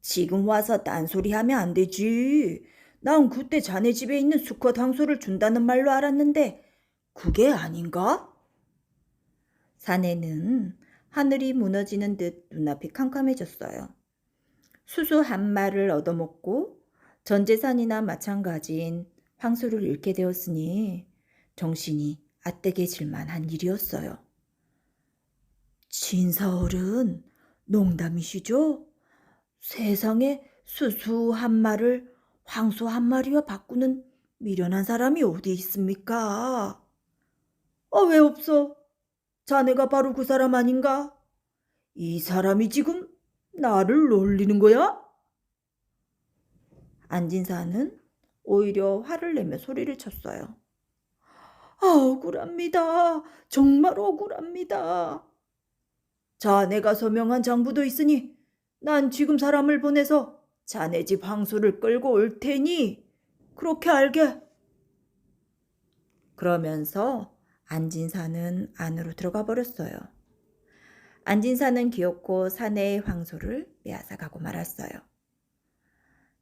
지금 와서 딴소리하면 안 되지. 난 그때 자네 집에 있는 수컷 황소를 준다는 말로 알았는데 그게 아닌가? 사내는 하늘이 무너지는 듯 눈앞이 캄캄해졌어요. 수수 한 마를 얻어먹고 전 재산이나 마찬가지인 황소를 잃게 되었으니 정신이 아떼게질 만한 일이었어요. 진사어른, 농담이시죠? 세상에 수수 한 마를 황소 한 마리와 바꾸는 미련한 사람이 어디 있습니까? 왜 없어? 자네가 바로 그 사람 아닌가? 이 사람이 지금 나를 놀리는 거야? 안진사는 오히려 화를 내며 소리를 쳤어요. 억울합니다. 정말 억울합니다. 자네가 서명한 장부도 있으니 난 지금 사람을 보내서 자네 집 황소를 끌고 올 테니 그렇게 알게. 그러면서 안진사는 안으로 들어가 버렸어요. 안진사는 기어코 사내의 황소를 빼앗아가고 말았어요.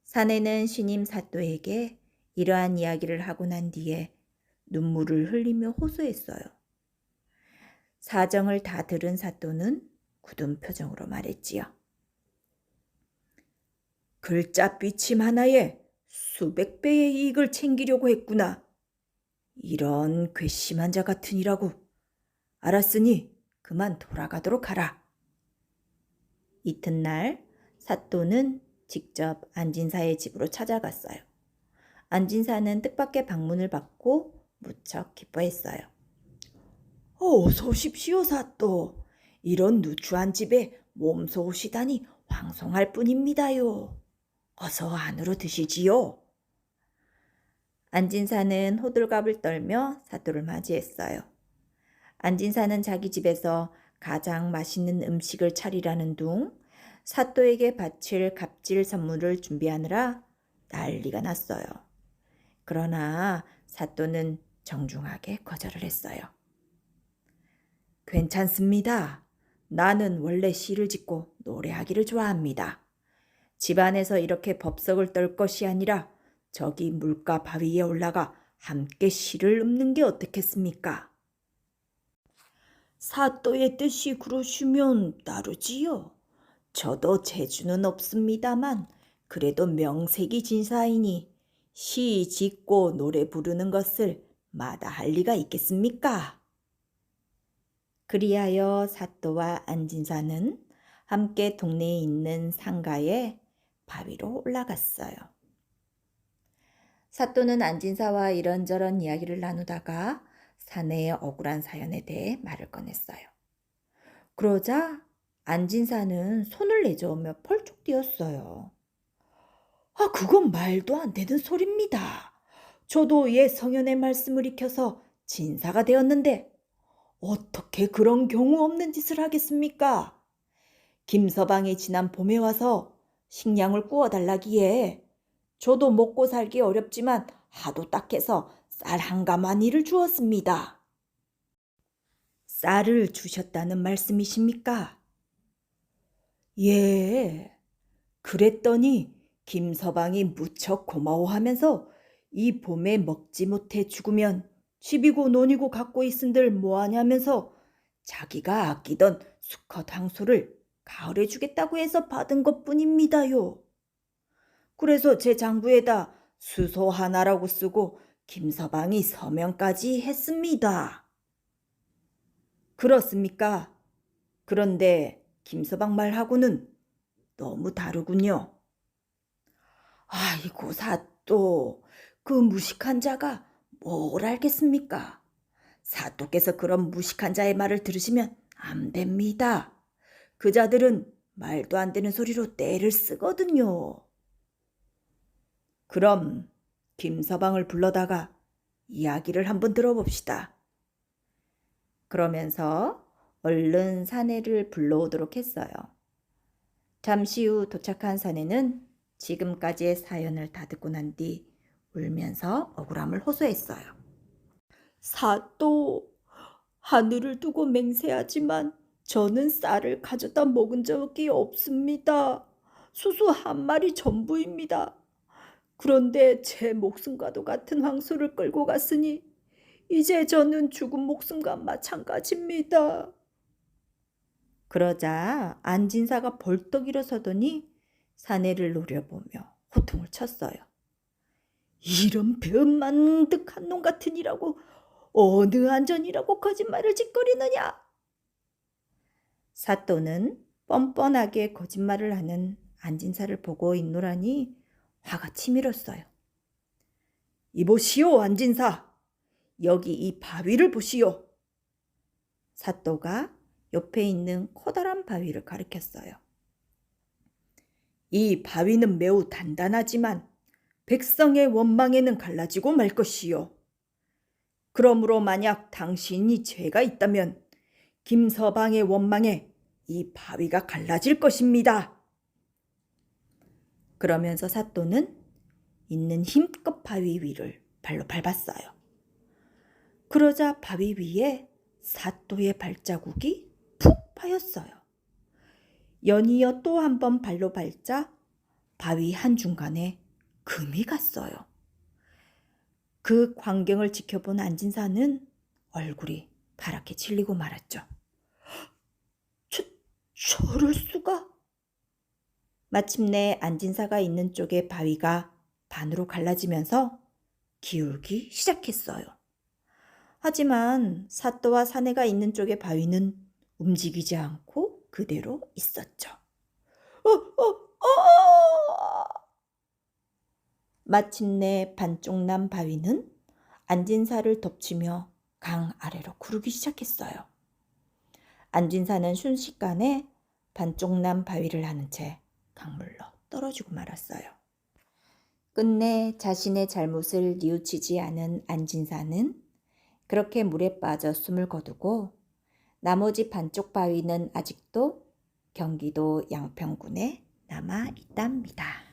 사내는 신임 사또에게 이러한 이야기를 하고 난 뒤에 눈물을 흘리며 호소했어요. 사정을 다 들은 사또는 굳은 표정으로 말했지요. 글자 삐침 하나에 수백 배의 이익을 챙기려고 했구나. 이런 괘씸한 자 같으니라고. 알았으니 그만 돌아가도록 하라. 이튿날 사또는 직접 안진사의 집으로 찾아갔어요. 안진사는 뜻밖의 방문을 받고 무척 기뻐했어요. 어서 오십시오, 사또. 이런 누추한 집에 몸소 오시다니 황송할 뿐입니다요. 어서 안으로 드시지요. 안진사는 호들갑을 떨며 사또를 맞이했어요. 안진사는 자기 집에서 가장 맛있는 음식을 차리라는 둥 사또에게 바칠 갑질 선물을 준비하느라 난리가 났어요. 그러나 사또는 정중하게 거절을 했어요. 괜찮습니다. 나는 원래 시를 짓고 노래하기를 좋아합니다. 집안에서 이렇게 법석을 떨 것이 아니라 저기 물가 바위에 올라가 함께 실을 읊는 게 어떻겠습니까? 사또의 뜻이 그러시면 따르지요. 저도 재주는 없습니다만 그래도 명색이 진사이니 시 짓고 노래 부르는 것을 마다할 리가 있겠습니까? 그리하여 사또와 안진사는 함께 동네에 있는 상가에 바위로 올라갔어요. 사또는 안진사와 이런저런 이야기를 나누다가 사내의 억울한 사연에 대해 말을 꺼냈어요. 그러자 안진사는 손을 내저으며 펄쩍 뛰었어요. 아, 그건 말도 안 되는 소리입니다. 저도 옛 성현의 말씀을 익혀서 진사가 되었는데 어떻게 그런 경우 없는 짓을 하겠습니까? 김서방이 지난 봄에 와서 식량을 구워달라기에 저도 먹고 살기 어렵지만 하도 딱해서 쌀 한 가마니를 주었습니다. 쌀을 주셨다는 말씀이십니까? 예. 그랬더니 김서방이 무척 고마워하면서 이 봄에 먹지 못해 죽으면 집이고 논이고 갖고 있은들 뭐하냐면서 자기가 아끼던 수컷 황소를 가을에 주겠다고 해서 받은 것뿐입니다요. 그래서 제 장부에다 수소 하나라고 쓰고 김서방이 서명까지 했습니다. 그렇습니까? 그런데 김서방 말하고는 너무 다르군요. 아이고 사또, 그 무식한 자가 뭘 알겠습니까? 사또께서 그런 무식한 자의 말을 들으시면 안 됩니다. 그 자들은 말도 안 되는 소리로 떼를 쓰거든요. 그럼 김서방을 불러다가 이야기를 한번 들어봅시다. 그러면서 얼른 사내를 불러오도록 했어요. 잠시 후 도착한 사내는 지금까지의 사연을 다 듣고 난 뒤 울면서 억울함을 호소했어요. 사또, 하늘을 두고 맹세하지만 저는 쌀을 가져다 먹은 적이 없습니다. 수수 한 마리 전부입니다. 그런데 제 목숨과도 같은 황소를 끌고 갔으니 이제 저는 죽은 목숨과 마찬가지입니다. 그러자 안진사가 벌떡 일어서더니 사내를 노려보며 호통을 쳤어요. 이런 배은만득한 놈 같으니라고 어느 안전이라고 거짓말을 짓거리느냐? 사또는 뻔뻔하게 거짓말을 하는 안진사를 보고 있노라니 화가 치밀었어요. 이보시오 안진사, 여기 이 바위를 보시오. 사또가 옆에 있는 커다란 바위를 가리켰어요. 이 바위는 매우 단단하지만 백성의 원망에는 갈라지고 말 것이요. 그러므로 만약 당신이 죄가 있다면 김서방의 원망에 이 바위가 갈라질 것입니다. 그러면서 사또는 있는 힘껏 바위 위를 발로 밟았어요. 그러자 바위 위에 사또의 발자국이 푹 파였어요. 연이어 또 한 번 발로 밟자 바위 한중간에 금이 갔어요. 그 광경을 지켜본 안진사는 얼굴이 파랗게 질리고 말았죠. 저럴 수가? 마침내 안진사가 있는 쪽의 바위가 반으로 갈라지면서 기울기 시작했어요. 하지만 사또와 사내가 있는 쪽의 바위는 움직이지 않고 그대로 있었죠. 마침내 반쪽 난 바위는 안진사를 덮치며 강 아래로 구르기 시작했어요. 안진사는 순식간에 반쪽 난 바위를 하는 채 강물로 떨어지고 말았어요. 끝내 자신의 잘못을 뉘우치지 않은 안진사는 그렇게 물에 빠져 숨을 거두고 나머지 반쪽 바위는 아직도 경기도 양평군에 남아 있답니다.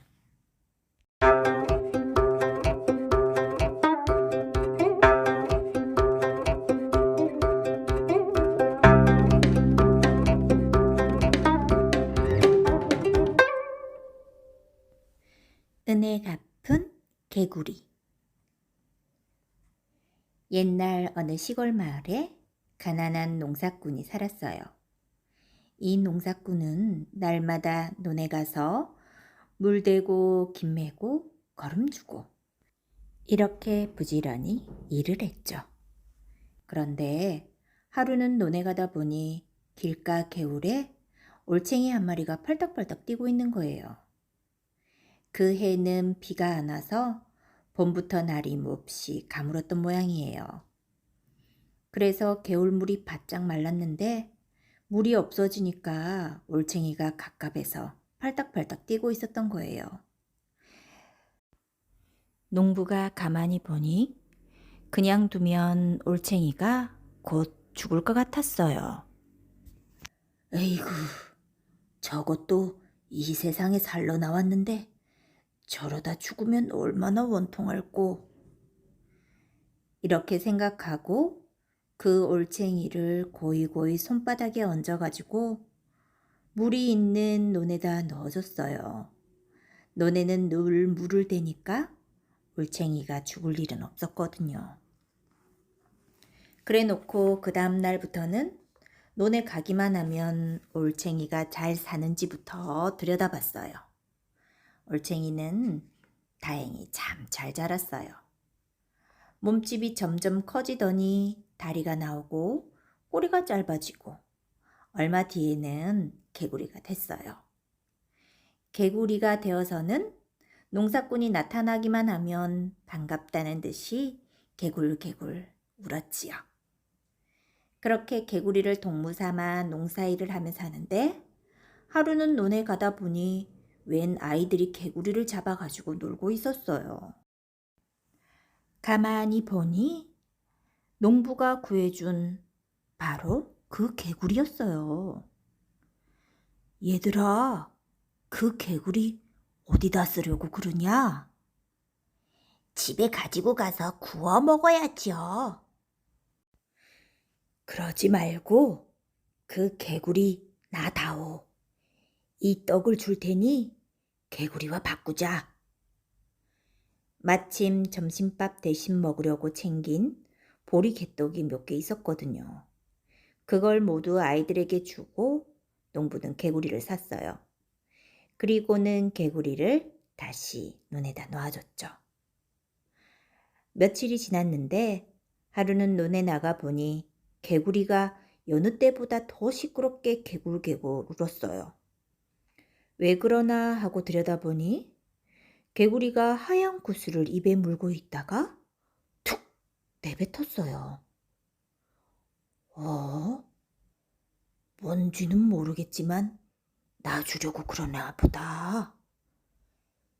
눈에 갚은 개구리. 옛날 어느 시골 마을에 가난한 농사꾼이 살았어요. 이 농사꾼은 날마다 논에 가서 물 대고 김 매고 거름 주고 이렇게 부지런히 일을 했죠. 그런데 하루는 논에 가다 보니 길가 개울에 올챙이 한 마리가 펄떡펄떡 뛰고 있는 거예요. 그 해는 비가 안 와서 봄부터 날이 몹시 가물었던 모양이에요. 그래서 개울물이 바짝 말랐는데 물이 없어지니까 올챙이가 갑갑해서 팔딱팔딱 뛰고 있었던 거예요. 농부가 가만히 보니 그냥 두면 올챙이가 곧 죽을 것 같았어요. 에이구, 저것도 이 세상에 살러 나왔는데 저러다 죽으면 얼마나 원통할꼬. 이렇게 생각하고 그 올챙이를 고이고이 손바닥에 얹어가지고 물이 있는 논에다 넣어줬어요. 논에는 늘 물을 대니까 올챙이가 죽을 일은 없었거든요. 그래 놓고 그 다음 날부터는 논에 가기만 하면 올챙이가 잘 사는지부터 들여다봤어요. 올챙이는 다행히 참 잘 자랐어요. 몸집이 점점 커지더니 다리가 나오고 꼬리가 짧아지고 얼마 뒤에는 개구리가 됐어요. 개구리가 되어서는 농사꾼이 나타나기만 하면 반갑다는 듯이 개굴개굴 울었지요. 그렇게 개구리를 동무 삼아 농사일을 하며 사는데 하루는 논에 가다 보니 웬 아이들이 개구리를 잡아가지고 놀고 있었어요. 가만히 보니 농부가 구해준 바로 그 개구리였어요. 얘들아, 그 개구리 어디다 쓰려고 그러냐? 집에 가지고 가서 구워 먹어야지요. 그러지 말고 그 개구리 나다오. 이 떡을 줄 테니 개구리와 바꾸자. 마침 점심밥 대신 먹으려고 챙긴 보리 개떡이 몇 개 있었거든요. 그걸 모두 아이들에게 주고 농부는 개구리를 샀어요. 그리고는 개구리를 다시 논에다 놓아줬죠. 며칠이 지났는데 하루는 논에 나가 보니 개구리가 여느 때보다 더 시끄럽게 개굴개굴 울었어요. 왜 그러나 하고 들여다보니 개구리가 하얀 구슬을 입에 물고 있다가 툭 내뱉었어요. 뭔지는 모르겠지만 나 주려고 그러나 보다.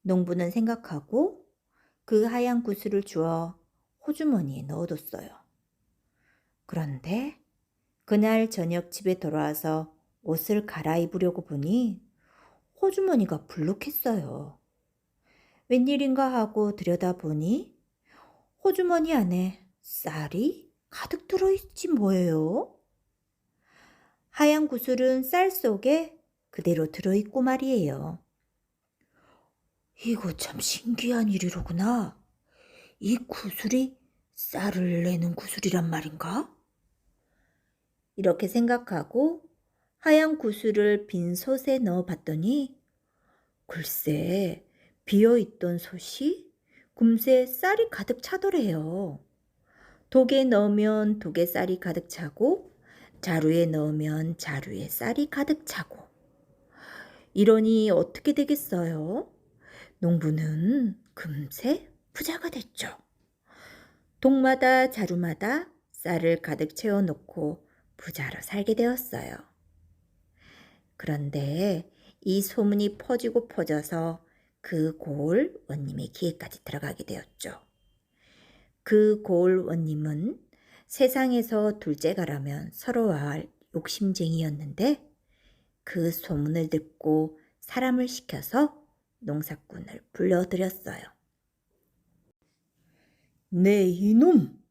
농부는 생각하고 그 하얀 구슬을 주워 호주머니에 넣어뒀어요. 그런데 그날 저녁 집에 돌아와서 옷을 갈아입으려고 보니 호주머니가 불룩했어요. 웬일인가 하고 들여다보니 호주머니 안에 쌀이 가득 들어있지 뭐예요. 하얀 구슬은 쌀 속에 그대로 들어있고 말이에요. 이거 참 신기한 일이로구나. 이 구슬이 쌀을 내는 구슬이란 말인가? 이렇게 생각하고 하얀 구슬을 빈 솥에 넣어봤더니 글쎄 비어있던 솥이 금세 쌀이 가득 차더래요. 독에 넣으면 독에 쌀이 가득 차고 자루에 넣으면 자루에 쌀이 가득 차고 이러니 어떻게 되겠어요? 농부는 금세 부자가 됐죠. 독마다 자루마다 쌀을 가득 채워놓고 부자로 살게 되었어요. 그런데 이 소문이 퍼지고 퍼져서 그 고을 원님의 귀에까지 들어가게 되었죠. 그 고을 원님은 세상에서 둘째가라면 서러워할 욕심쟁이였는데 그 소문을 듣고 사람을 시켜서 농사꾼을 불러들였어요. 네 이놈,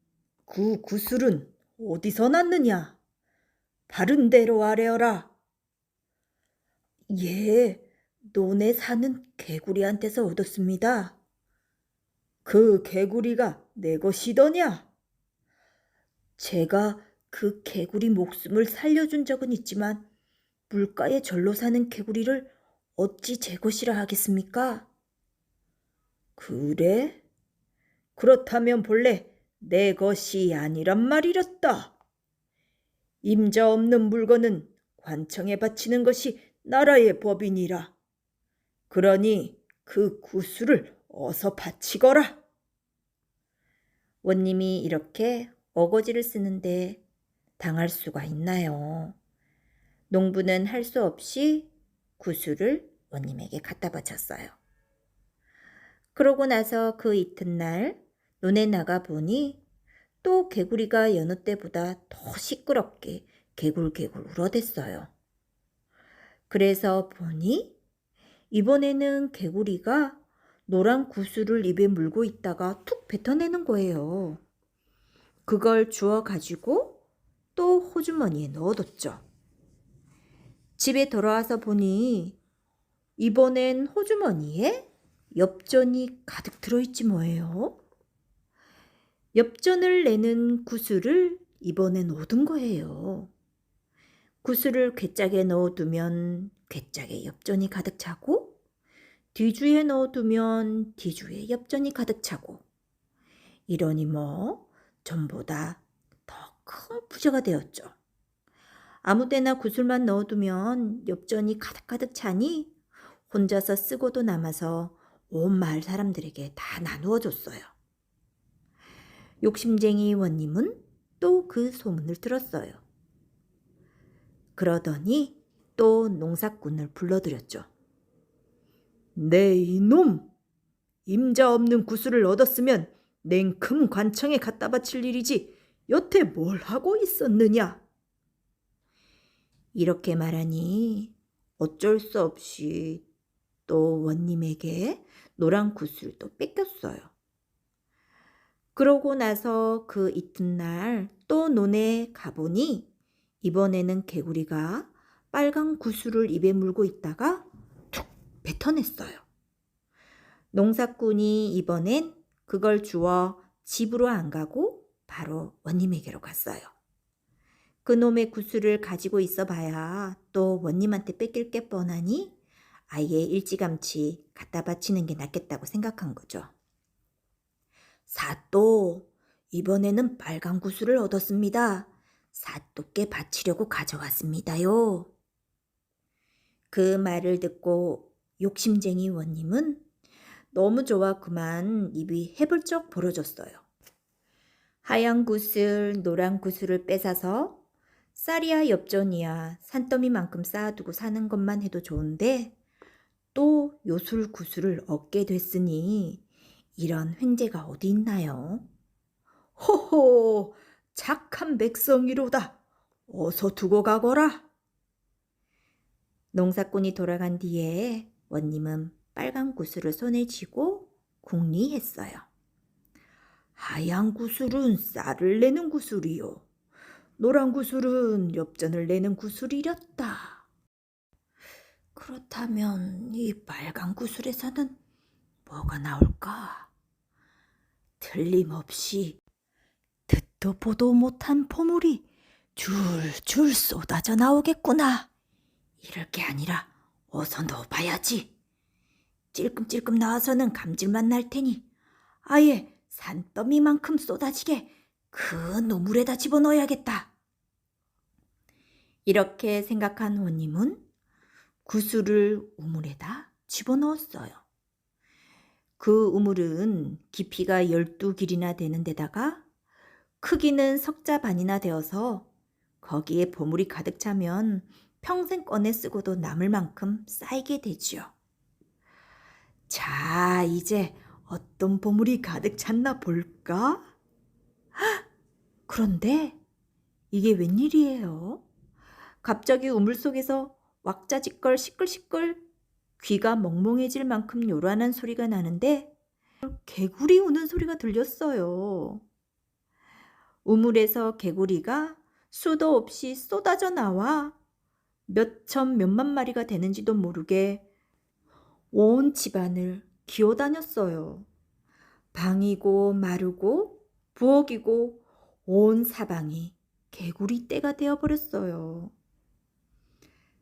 그 구슬은 어디서 났느냐? 바른 대로 아뢰어라. 예, 논에 사는 개구리한테서 얻었습니다. 그 개구리가 내 것이더냐? 제가 그 개구리 목숨을 살려준 적은 있지만 물가에 절로 사는 개구리를 어찌 제 것이라 하겠습니까? 그래? 그렇다면 본래 내 것이 아니란 말이렸다. 임자 없는 물건은 관청에 바치는 것이 나라의 법이니라. 그러니 그 구슬을 어서 바치거라. 원님이 이렇게 어거지를 쓰는데 당할 수가 있나요? 농부는 할 수 없이 구슬을 원님에게 갖다 바쳤어요. 그러고 나서 그 이튿날 논에 나가 보니 또 개구리가 여느 때보다 더 시끄럽게 개굴개굴 울어댔어요. 그래서 보니 이번에는 개구리가 노란 구슬을 입에 물고 있다가 툭 뱉어내는 거예요. 그걸 주워 가지고 또 호주머니에 넣어뒀죠. 집에 돌아와서 보니 이번엔 호주머니에 엽전이 가득 들어있지 뭐예요. 엽전을 내는 구슬을 이번엔 얻은 거예요. 구슬을 괴짝에 넣어두면 괴짝에 엽전이 가득 차고 뒤주에 넣어두면 뒤주에 엽전이 가득 차고 이러니 뭐 전보다 더 큰 부자가 되었죠. 아무 때나 구슬만 넣어두면 엽전이 가득가득 차니 혼자서 쓰고도 남아서 온 마을 사람들에게 다 나누어 줬어요. 욕심쟁이 원님은 또 그 소문을 들었어요. 그러더니 또 농사꾼을 불러들였죠. 네 이놈! 임자 없는 구슬을 얻었으면 냉큼 관청에 갖다 바칠 일이지 여태 뭘 하고 있었느냐? 이렇게 말하니 어쩔 수 없이 또 원님에게 노란 구슬을 또 뺏겼어요. 그러고 나서 그 이튿날 또 논에 가보니 이번에는 개구리가 빨간 구슬을 입에 물고 있다가 툭 뱉어냈어요. 농사꾼이 이번엔 그걸 주워 집으로 안 가고 바로 원님에게로 갔어요. 그놈의 구슬을 가지고 있어 봐야 또 원님한테 뺏길 게 뻔하니 아예 일찌감치 갖다 바치는 게 낫겠다고 생각한 거죠. 사또, 이번에는 빨간 구슬을 얻었습니다. 사또께 바치려고 가져왔습니다요. 그 말을 듣고 욕심쟁이 원님은 너무 좋아 그만 입이 해불쩍 벌어졌어요. 하얀 구슬, 노란 구슬을 뺏어서 쌀이야 엽전이야 산더미만큼 쌓아두고 사는 것만 해도 좋은데 또 요술 구슬을 얻게 됐으니 이런 횡재가 어디 있나요? 호호, 착한 백성이로다. 어서 두고 가거라. 농사꾼이 돌아간 뒤에 원님은 빨간 구슬을 손에 쥐고 궁리했어요. 하얀 구슬은 쌀을 내는 구슬이요. 노란 구슬은 엽전을 내는 구슬이렸다. 그렇다면 이 빨간 구슬에서는 뭐가 나올까? 틀림없이 듣도 보도 못한 보물이 줄줄 쏟아져 나오겠구나. 이럴 게 아니라 어서 넣어봐야지. 찔끔찔끔 나와서는 감질만 날 테니 아예 산더미만큼 쏟아지게 큰 우물에다 집어넣어야겠다. 이렇게 생각한 원님은 구슬을 우물에다 집어넣었어요. 그 우물은 깊이가 12길이나 되는 데다가 크기는 석자 반이나 되어서 거기에 보물이 가득 차면 평생 꺼내 쓰고도 남을 만큼 쌓이게 되지요. 자, 이제 어떤 보물이 가득 찼나 볼까? 그런데 이게 웬일이에요? 갑자기 우물 속에서 왁자지껄 시끌시끌 귀가 멍멍해질 만큼 요란한 소리가 나는데 개구리 우는 소리가 들렸어요. 우물에서 개구리가 수도 없이 쏟아져 나와 몇천 몇만 마리가 되는지도 모르게 온 집안을 기어다녔어요. 방이고 마르고 부엌이고 온 사방이 개구리 떼가 되어버렸어요.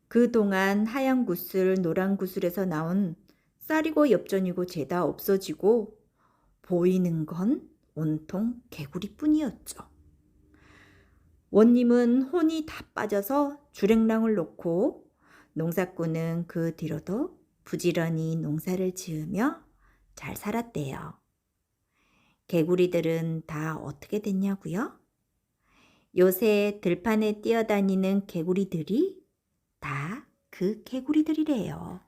그동안 하얀 구슬, 노란 구슬에서 나온 쌀이고 엽전이고 죄다 없어지고 보이는 건 온통 개구리뿐이었죠. 원님은 혼이 다 빠져서 주랭랑을 놓고 농사꾼은 그 뒤로도 부지런히 농사를 지으며 잘 살았대요. 개구리들은 다 어떻게 됐냐고요? 요새 들판에 뛰어다니는 개구리들이 다 그 개구리들이래요.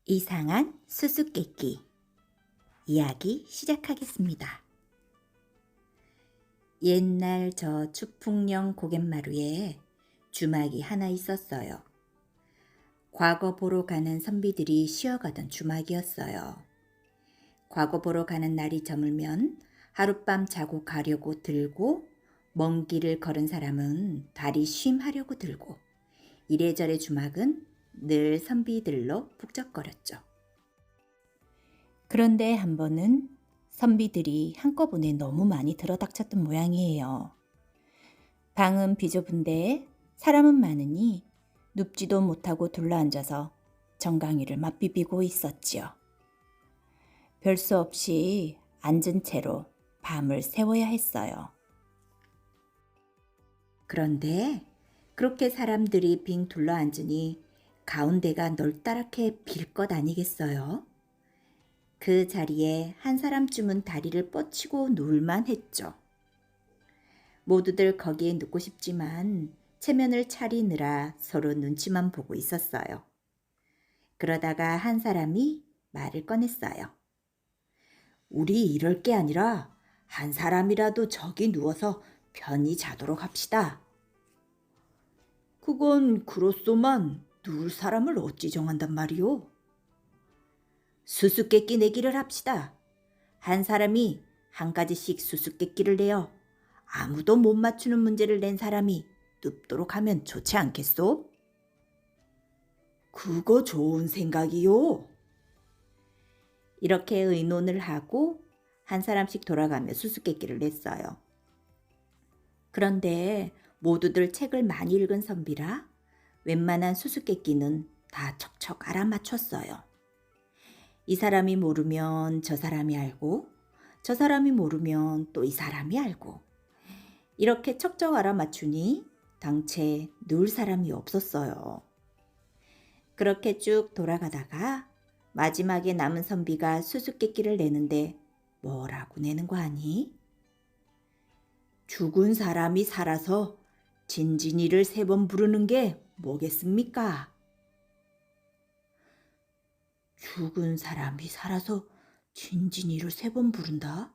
이상한 수수께끼 이야기 시작하겠습니다. 옛날 저 축풍령 고갯마루에 주막이 하나 있었어요. 과거 보러 가는 선비들이 쉬어가던 주막이었어요. 과거 보러 가는 날이 저물면 하룻밤 자고 가려고 들고 먼 길을 걸은 사람은 다리 쉼하려고 들고 이래저래 주막은 늘 선비들로 북적거렸죠. 그런데 한 번은 선비들이 한꺼번에 너무 많이 들어닥쳤던 모양이에요. 방은 비좁은데 사람은 많으니 눕지도 못하고 둘러앉아서 정강이를 맞비비고 있었지요. 별 수 없이 앉은 채로 밤을 새워야 했어요. 그런데 그렇게 사람들이 빙 둘러앉으니 가운데가 널따랗게 빌 것 아니겠어요? 그 자리에 한 사람쯤은 다리를 뻗치고 누울만 했죠. 모두들 거기에 눕고 싶지만 체면을 차리느라 서로 눈치만 보고 있었어요. 그러다가 한 사람이 말을 꺼냈어요. 우리 이럴 게 아니라 한 사람이라도 저기 누워서 편히 자도록 합시다. 그건 그렇소만 누울 사람을 어찌 정한단 말이오? 수수께끼 내기를 합시다. 한 사람이 한 가지씩 수수께끼를 내어 아무도 못 맞추는 문제를 낸 사람이 눕도록 하면 좋지 않겠소? 그거 좋은 생각이요. 이렇게 의논을 하고 한 사람씩 돌아가며 수수께끼를 냈어요. 그런데 모두들 책을 많이 읽은 선비라 웬만한 수수께끼는 다 척척 알아맞혔어요. 이 사람이 모르면 저 사람이 알고 저 사람이 모르면 또 이 사람이 알고 이렇게 척척 알아맞추니 당최 누울 사람이 없었어요. 그렇게 쭉 돌아가다가 마지막에 남은 선비가 수수께끼를 내는데 뭐라고 내는 거 아니? 죽은 사람이 살아서 진진이를 3번 부르는 게 뭐겠습니까? 죽은 사람이 살아서 진진이를 3번 부른다?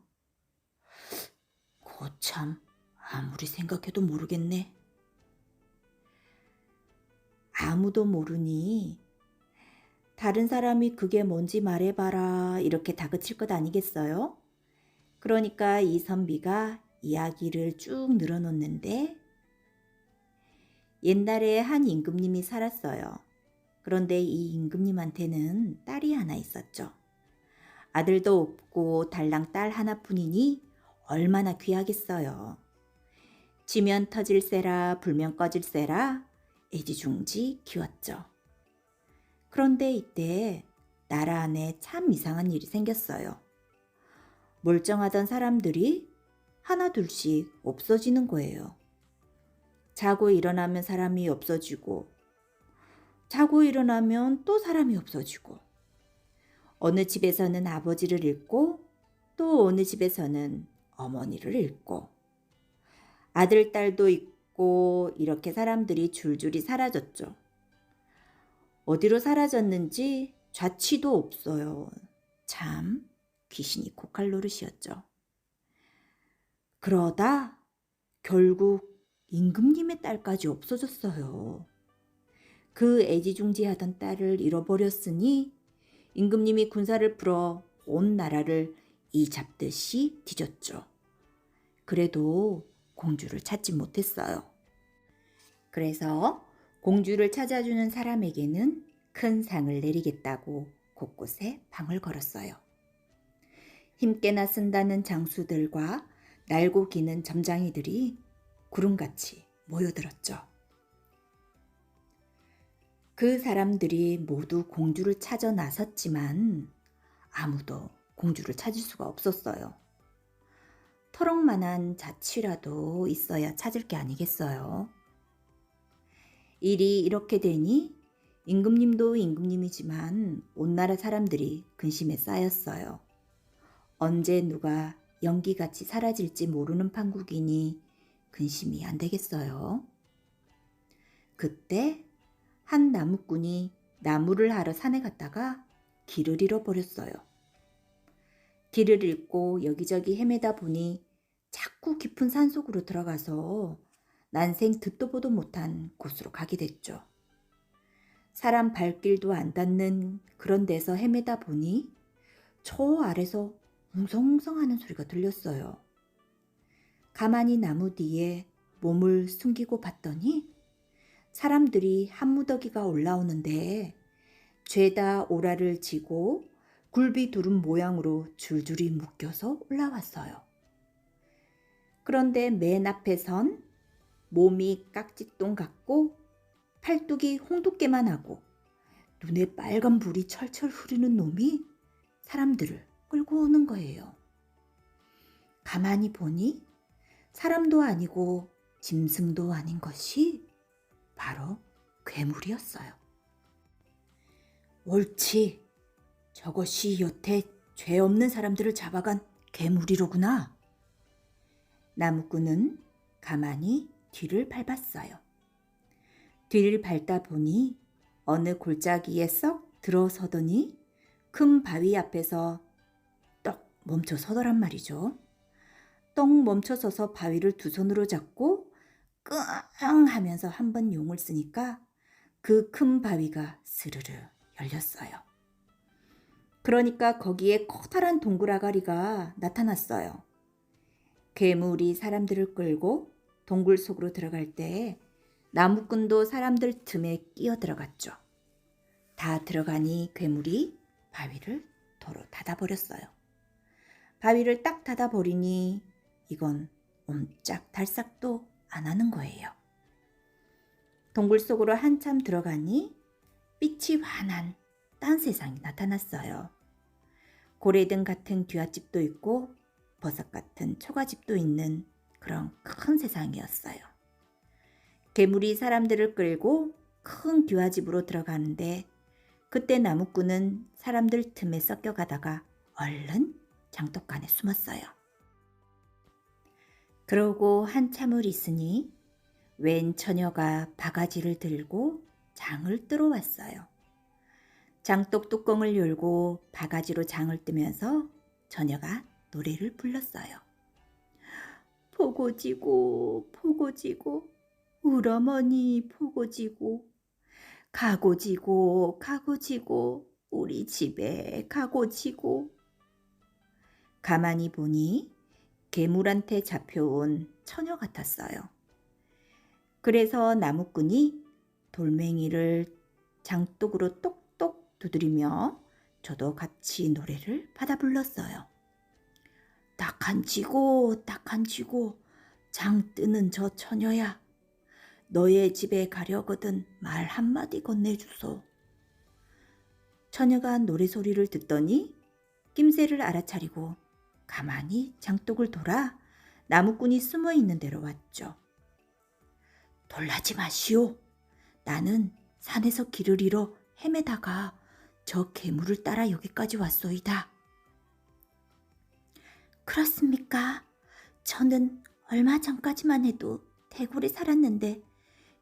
거참 아무리 생각해도 모르겠네. 아무도 모르니 다른 사람이 그게 뭔지 말해봐라 이렇게 다그칠 것 아니겠어요? 그러니까 이 선비가 이야기를 쭉 늘어놓는데 옛날에 한 임금님이 살았어요. 그런데 이 임금님한테는 딸이 하나 있었죠. 아들도 없고 달랑 딸 하나뿐이니 얼마나 귀하겠어요. 지면 터질세라 불면 꺼질세라 애지중지 키웠죠. 그런데 이때 나라 안에 참 이상한 일이 생겼어요. 멀쩡하던 사람들이 하나 둘씩 없어지는 거예요. 자고 일어나면 사람이 없어지고 자고 일어나면 또 사람이 없어지고 어느 집에서는 아버지를 잃고 또 어느 집에서는 어머니를 잃고 아들, 딸도 있고 이렇게 사람들이 줄줄이 사라졌죠. 어디로 사라졌는지 좌치도 없어요. 참 귀신이 코칼 노릇이었죠. 그러다 결국 임금님의 딸까지 없어졌어요. 그 애지중지하던 딸을 잃어버렸으니 임금님이 군사를 풀어 온 나라를 이 잡듯이 뒤졌죠. 그래도 공주를 찾지 못했어요. 그래서 공주를 찾아주는 사람에게는 큰 상을 내리겠다고 곳곳에 방을 걸었어요. 힘께나 쓴다는 장수들과 날고 기는 점장이들이 구름같이 모여들었죠. 그 사람들이 모두 공주를 찾아 나섰지만 아무도 공주를 찾을 수가 없었어요. 터럭만한 자취라도 있어야 찾을 게 아니겠어요. 일이 이렇게 되니 임금님도 임금님이지만 온 나라 사람들이 근심에 쌓였어요. 언제 누가 연기같이 사라질지 모르는 판국이니 근심이 안 되겠어요. 그때 한 나무꾼이 나무를 하러 산에 갔다가 길을 잃어버렸어요. 길을 잃고 여기저기 헤매다 보니 자꾸 깊은 산속으로 들어가서 난생 듣도 보도 못한 곳으로 가게 됐죠. 사람 발길도 안 닿는 그런 데서 헤매다 보니 저 아래서 웅성웅성하는 소리가 들렸어요. 가만히 나무 뒤에 몸을 숨기고 봤더니 사람들이 한 무더기가 올라오는데 죄다 오라를 지고 굴비 두른 모양으로 줄줄이 묶여서 올라왔어요. 그런데 맨 앞에 선 몸이 깍지똥 같고 팔뚝이 홍두깨만 하고 눈에 빨간 불이 철철 흐르는 놈이 사람들을 끌고 오는 거예요. 가만히 보니 사람도 아니고 짐승도 아닌 것이 바로 괴물이었어요. 옳지, 저것이 여태 죄 없는 사람들을 잡아간 괴물이로구나. 나무꾼은 가만히 뒤를 밟았어요. 뒤를 밟다 보니 어느 골짜기에 썩 들어서더니 큰 바위 앞에서 떡 멈춰 서더란 말이죠. 떡 멈춰 서서 바위를 두 손으로 잡고 끙 하면서 한 번 용을 쓰니까 그 큰 바위가 스르르 열렸어요. 그러니까 거기에 커다란 동굴아가리가 나타났어요. 괴물이 사람들을 끌고 동굴 속으로 들어갈 때 나무꾼도 사람들 틈에 끼어 들어갔죠. 다 들어가니 괴물이 바위를 도로 닫아버렸어요. 바위를 딱 닫아버리니 이건 옴짝달싹도 안 하는 거예요. 동굴 속으로 한참 들어가니 빛이 환한 딴 세상이 나타났어요. 고래등 같은 귀갓집도 있고 버섯 같은 초가집도 있는 그런 큰 세상이었어요. 괴물이 사람들을 끌고 큰 귀화집으로 들어가는데 그때 나무꾼은 사람들 틈에 섞여가다가 얼른 장독간에 숨었어요. 그러고 한참을 있으니 웬 처녀가 바가지를 들고 장을 뜨러 왔어요. 장독 뚜껑을 열고 바가지로 장을 뜨면서 처녀가 노래를 불렀어요. 포고지고 포고지고 울어머니 포고지고 가고지고 가고지고 우리 집에 가고지고. 가만히 보니 괴물한테 잡혀온 처녀 같았어요. 그래서 나무꾼이 돌멩이를 장독으로 똑똑 두드리며 저도 같이 노래를 받아 불렀어요. 딱한 쥐고 딱한 쥐고 장 뜨는 저 처녀야, 너의 집에 가려거든 말 한마디 건네주소. 처녀가 노래소리를 듣더니 낌새를 알아차리고 가만히 장독을 돌아 나무꾼이 숨어있는 데로 왔죠. 놀라지 마시오. 나는 산에서 길을 잃어 헤매다가 저 괴물을 따라 여기까지 왔소이다. 그렇습니까? 저는 얼마 전까지만 해도 대굴에 살았는데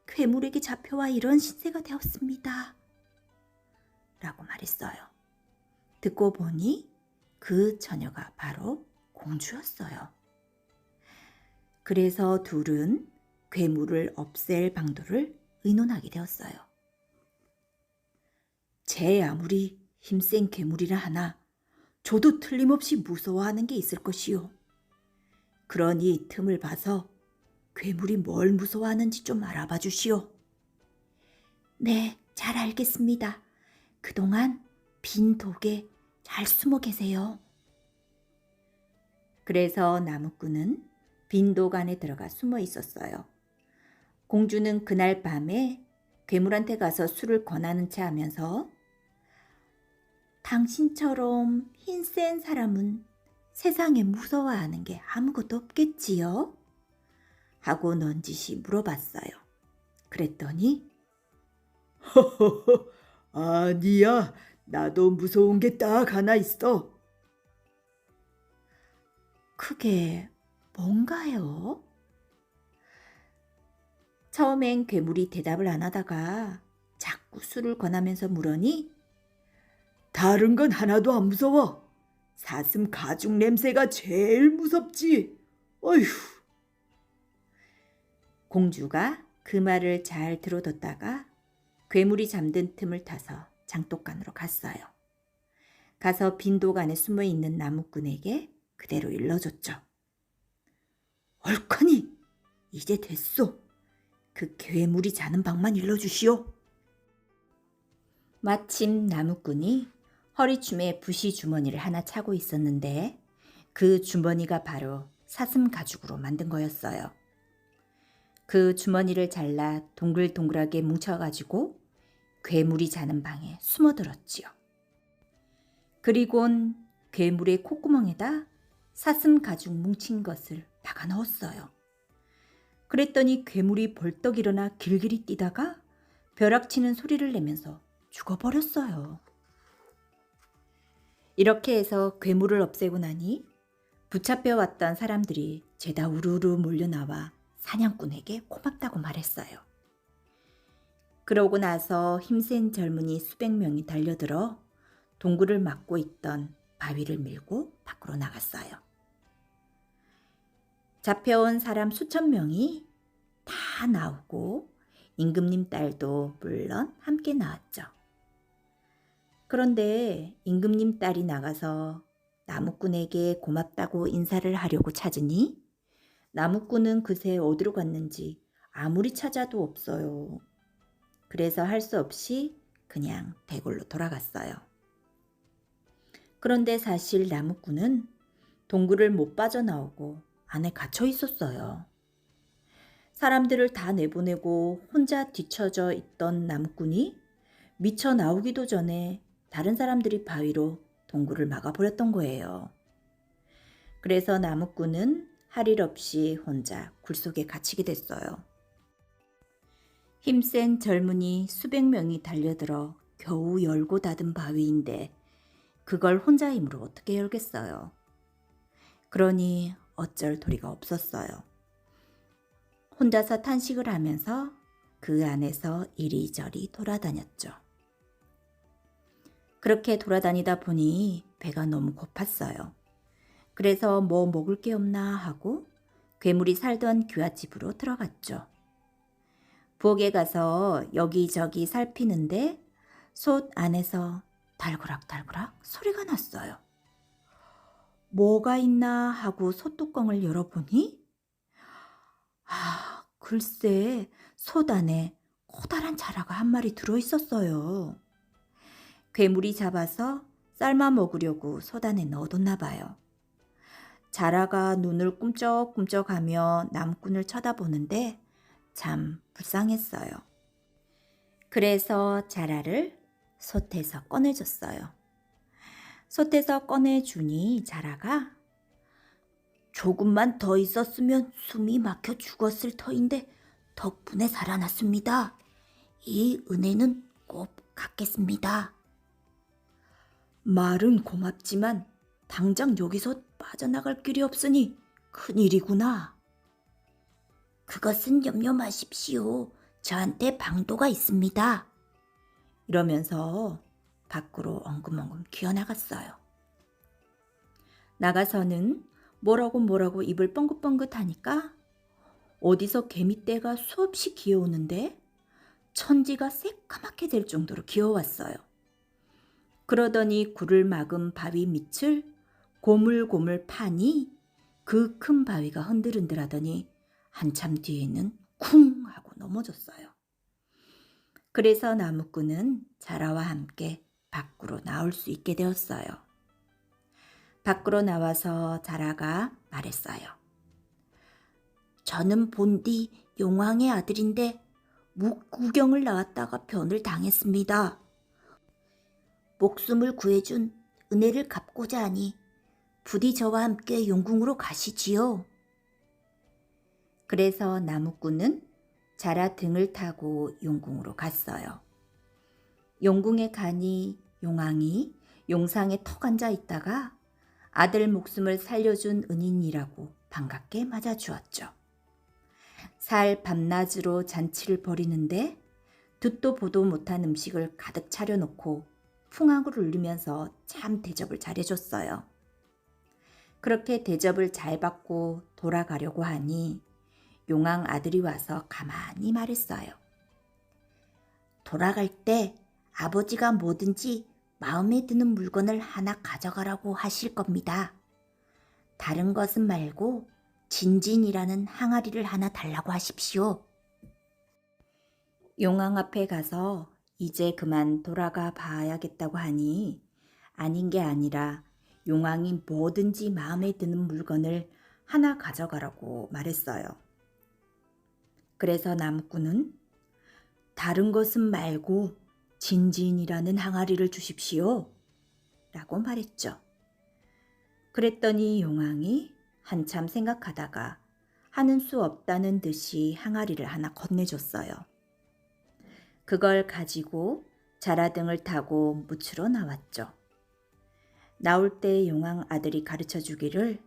괴물에게 잡혀와 이런 신세가 되었습니다. 라고 말했어요. 듣고 보니 그 처녀가 바로 공주였어요. 그래서 둘은 괴물을 없앨 방도를 의논하게 되었어요. 제 아무리 힘센 괴물이라 하나 저도 틀림없이 무서워하는 게 있을 것이요. 그러니 틈을 봐서 괴물이 뭘 무서워하는지 좀 알아봐 주시오. 네, 잘 알겠습니다. 그동안 빈 독에 잘 숨어 계세요. 그래서 나무꾼은 빈독 안에 들어가 숨어 있었어요. 공주는 그날 밤에 괴물한테 가서 술을 권하는 체 하면서 당신처럼 힘센 사람은 세상에 무서워하는 게 아무것도 없겠지요? 하고 넌지시 물어봤어요. 그랬더니 허허허, 아니야. 나도 무서운 게 딱 하나 있어. 그게 뭔가요? 처음엔 괴물이 대답을 안 하다가 자꾸 술을 권하면서 물으니 다른 건 하나도 안 무서워. 사슴 가죽 냄새가 제일 무섭지. 어휴. 공주가 그 말을 잘 들어뒀다가 괴물이 잠든 틈을 타서 장독간으로 갔어요. 가서 빈독 안에 숨어 있는 나무꾼에게 그대로 일러줬죠. 얼커니, 이제 됐소. 그 괴물이 자는 방만 일러주시오. 마침 나무꾼이 허리춤에 부시 주머니를 하나 차고 있었는데 그 주머니가 바로 사슴 가죽으로 만든 거였어요. 그 주머니를 잘라 동글동글하게 뭉쳐가지고 괴물이 자는 방에 숨어들었지요. 그리곤 괴물의 콧구멍에다 사슴 가죽 뭉친 것을 박아 넣었어요. 그랬더니 괴물이 벌떡 일어나 길길이 뛰다가 벼락치는 소리를 내면서 죽어버렸어요. 이렇게 해서 괴물을 없애고 나니 붙잡혀 왔던 사람들이 죄다 우르르 몰려나와 사냥꾼에게 고맙다고 말했어요. 그러고 나서 힘센 젊은이 수백 명이 달려들어 동굴을 막고 있던 바위를 밀고 밖으로 나갔어요. 잡혀온 사람 수천 명이 다 나오고 임금님 딸도 물론 함께 나왔죠. 그런데 임금님 딸이 나가서 나무꾼에게 고맙다고 인사를 하려고 찾으니 나무꾼은 그새 어디로 갔는지 아무리 찾아도 없어요. 그래서 할 수 없이 그냥 대궐로 돌아갔어요. 그런데 사실 나무꾼은 동굴을 못 빠져나오고 안에 갇혀 있었어요. 사람들을 다 내보내고 혼자 뒤처져 있던 나무꾼이 미쳐 나오기도 전에 다른 사람들이 바위로 동굴을 막아버렸던 거예요. 그래서 나무꾼은 할 일 없이 혼자 굴 속에 갇히게 됐어요. 힘센 젊은이 수백 명이 달려들어 겨우 열고 닫은 바위인데 그걸 혼자 힘으로 어떻게 열겠어요. 그러니 어쩔 도리가 없었어요. 혼자서 탄식을 하면서 그 안에서 이리저리 돌아다녔죠. 그렇게 돌아다니다 보니 배가 너무 고팠어요. 그래서 뭐 먹을 게 없나 하고 괴물이 살던 귀갓집으로 들어갔죠. 부엌에 가서 여기저기 살피는데 솥 안에서 달그락달그락 소리가 났어요. 뭐가 있나 하고 솥뚜껑을 열어보니 글쎄 솥 안에 커다란 자라가 한 마리 들어있었어요. 괴물이 잡아서 삶아 먹으려고 솥 안에 넣어뒀나 봐요. 자라가 눈을 꿈쩍꿈쩍하며 나무꾼을 쳐다보는데 참 불쌍했어요. 그래서 자라를 솥에서 꺼내줬어요. 솥에서 꺼내주니 자라가 조금만 더 있었으면 숨이 막혀 죽었을 터인데 덕분에 살아났습니다. 이 은혜는 꼭 갚겠습니다. 말은 고맙지만 당장 여기서 빠져나갈 길이 없으니 큰일이구나. 그것은 염려 마십시오. 저한테 방도가 있습니다. 이러면서 밖으로 엉금엉금 기어나갔어요. 나가서는 뭐라고 입을 뻥긋뻥긋 하니까 어디서 개미떼가 수없이 기어오는데 천지가 새까맣게 될 정도로 기어왔어요. 그러더니 굴을 막은 바위 밑을 고물고물 파니 그 큰 바위가 흔들흔들하더니 한참 뒤에는 쿵 하고 넘어졌어요. 그래서 나무꾼은 자라와 함께 밖으로 나올 수 있게 되었어요. 밖으로 나와서 자라가 말했어요. 저는 본디 용왕의 아들인데 묵 구경을 나왔다가 변을 당했습니다. 목숨을 구해준 은혜를 갚고자 하니 부디 저와 함께 용궁으로 가시지요. 그래서 나무꾼은 자라 등을 타고 용궁으로 갔어요. 용궁에 가니 용왕이 용상에 턱 앉아 있다가 아들 목숨을 살려준 은인이라고 반갑게 맞아주었죠. 살 밤낮으로 잔치를 벌이는데 듣도 보도 못한 음식을 가득 차려놓고 풍악을 울리면서 참 대접을 잘해줬어요. 그렇게 대접을 잘 받고 돌아가려고 하니 용왕 아들이 와서 가만히 말했어요. 돌아갈 때 아버지가 뭐든지 마음에 드는 물건을 하나 가져가라고 하실 겁니다. 다른 것은 말고 진진이라는 항아리를 하나 달라고 하십시오. 용왕 앞에 가서 이제 그만 돌아가 봐야겠다고 하니 아닌 게 아니라 용왕이 뭐든지 마음에 드는 물건을 하나 가져가라고 말했어요. 그래서 나무꾼은 다른 것은 말고 진진이라는 항아리를 주십시오 라고 말했죠. 그랬더니 용왕이 한참 생각하다가 하는 수 없다는 듯이 항아리를 하나 건네줬어요. 그걸 가지고 자라등을 타고 무치러 나왔죠. 나올 때 용왕 아들이 가르쳐 주기를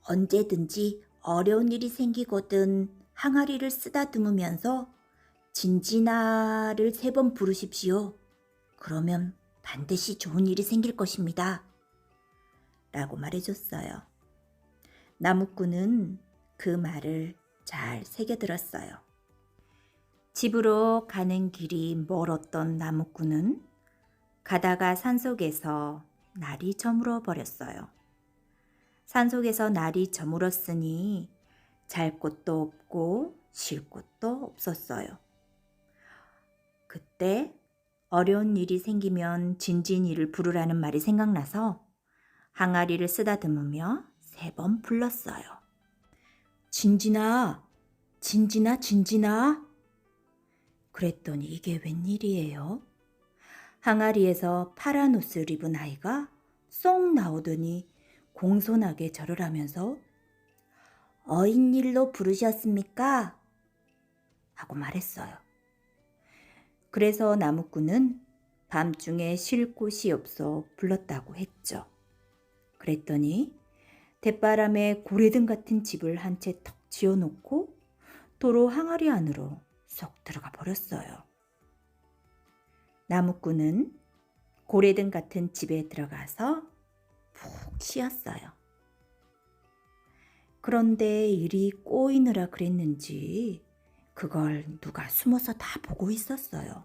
언제든지 어려운 일이 생기거든 항아리를 쓰다듬으면서 진진아를 3번 부르십시오. 그러면 반드시 좋은 일이 생길 것입니다. 라고 말해줬어요. 나무꾼은 그 말을 잘 새겨들었어요. 집으로 가는 길이 멀었던 나무꾼은 가다가 산속에서 날이 저물어 버렸어요. 산속에서 날이 저물었으니 잘 곳도 없고 쉴 곳도 없었어요. 그때 어려운 일이 생기면 진진이를 부르라는 말이 생각나서 항아리를 쓰다듬으며 3번 불렀어요. 진진아, 진진아, 진진아. 그랬더니 이게 웬일이에요? 항아리에서 파란 옷을 입은 아이가 쏙 나오더니 공손하게 절을 하면서 어인일로 부르셨습니까? 하고 말했어요. 그래서 나무꾼은 밤중에 쉴 곳이 없어 불렀다고 했죠. 그랬더니 대바람에 고래등 같은 집을 한 채 턱 지어놓고 도로 항아리 안으로 쏙 들어가 버렸어요. 나무꾼은 고래등 같은 집에 들어가서 푹 쉬었어요. 그런데 일이 꼬이느라 그랬는지 그걸 누가 숨어서 다 보고 있었어요.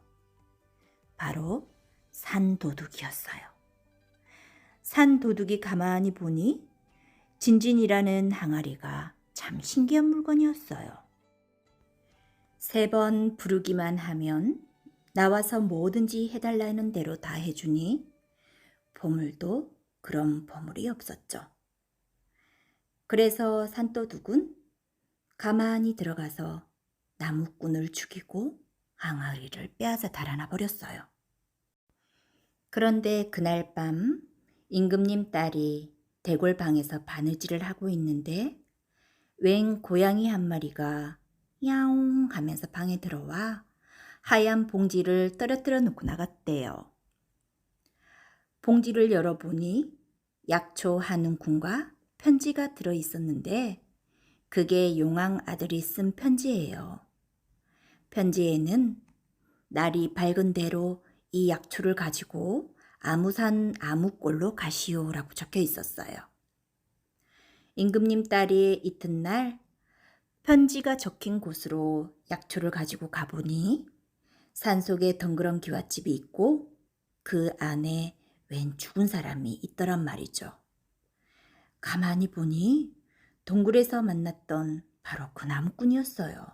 바로 산도둑이었어요. 산도둑이 가만히 보니 진진이라는 항아리가 참 신기한 물건이었어요. 3번 부르기만 하면 나와서 뭐든지 해달라는 대로 다 해주니 보물도 그런 보물이 없었죠. 그래서 산도둑은 가만히 들어가서 나무꾼을 죽이고 항아리를 빼앗아 달아나 버렸어요. 그런데 그날 밤 임금님 딸이 대궐방에서 바느질을 하고 있는데 웬 고양이 한 마리가 야옹 하면서 방에 들어와 하얀 봉지를 떨어뜨려 놓고 나갔대요. 봉지를 열어보니 약초 한 움큼과 편지가 들어 있었는데 그게 용왕 아들이 쓴 편지예요. 편지에는 날이 밝은 대로 이 약초를 가지고 아무산 아무꼴로 가시오라고 적혀 있었어요. 임금님 딸이 이튿날 편지가 적힌 곳으로 약초를 가지고 가보니 산속에 덩그런 기와집이 있고 그 안에 웬 죽은 사람이 있더란 말이죠. 가만히 보니 동굴에서 만났던 바로 그 나무꾼이었어요.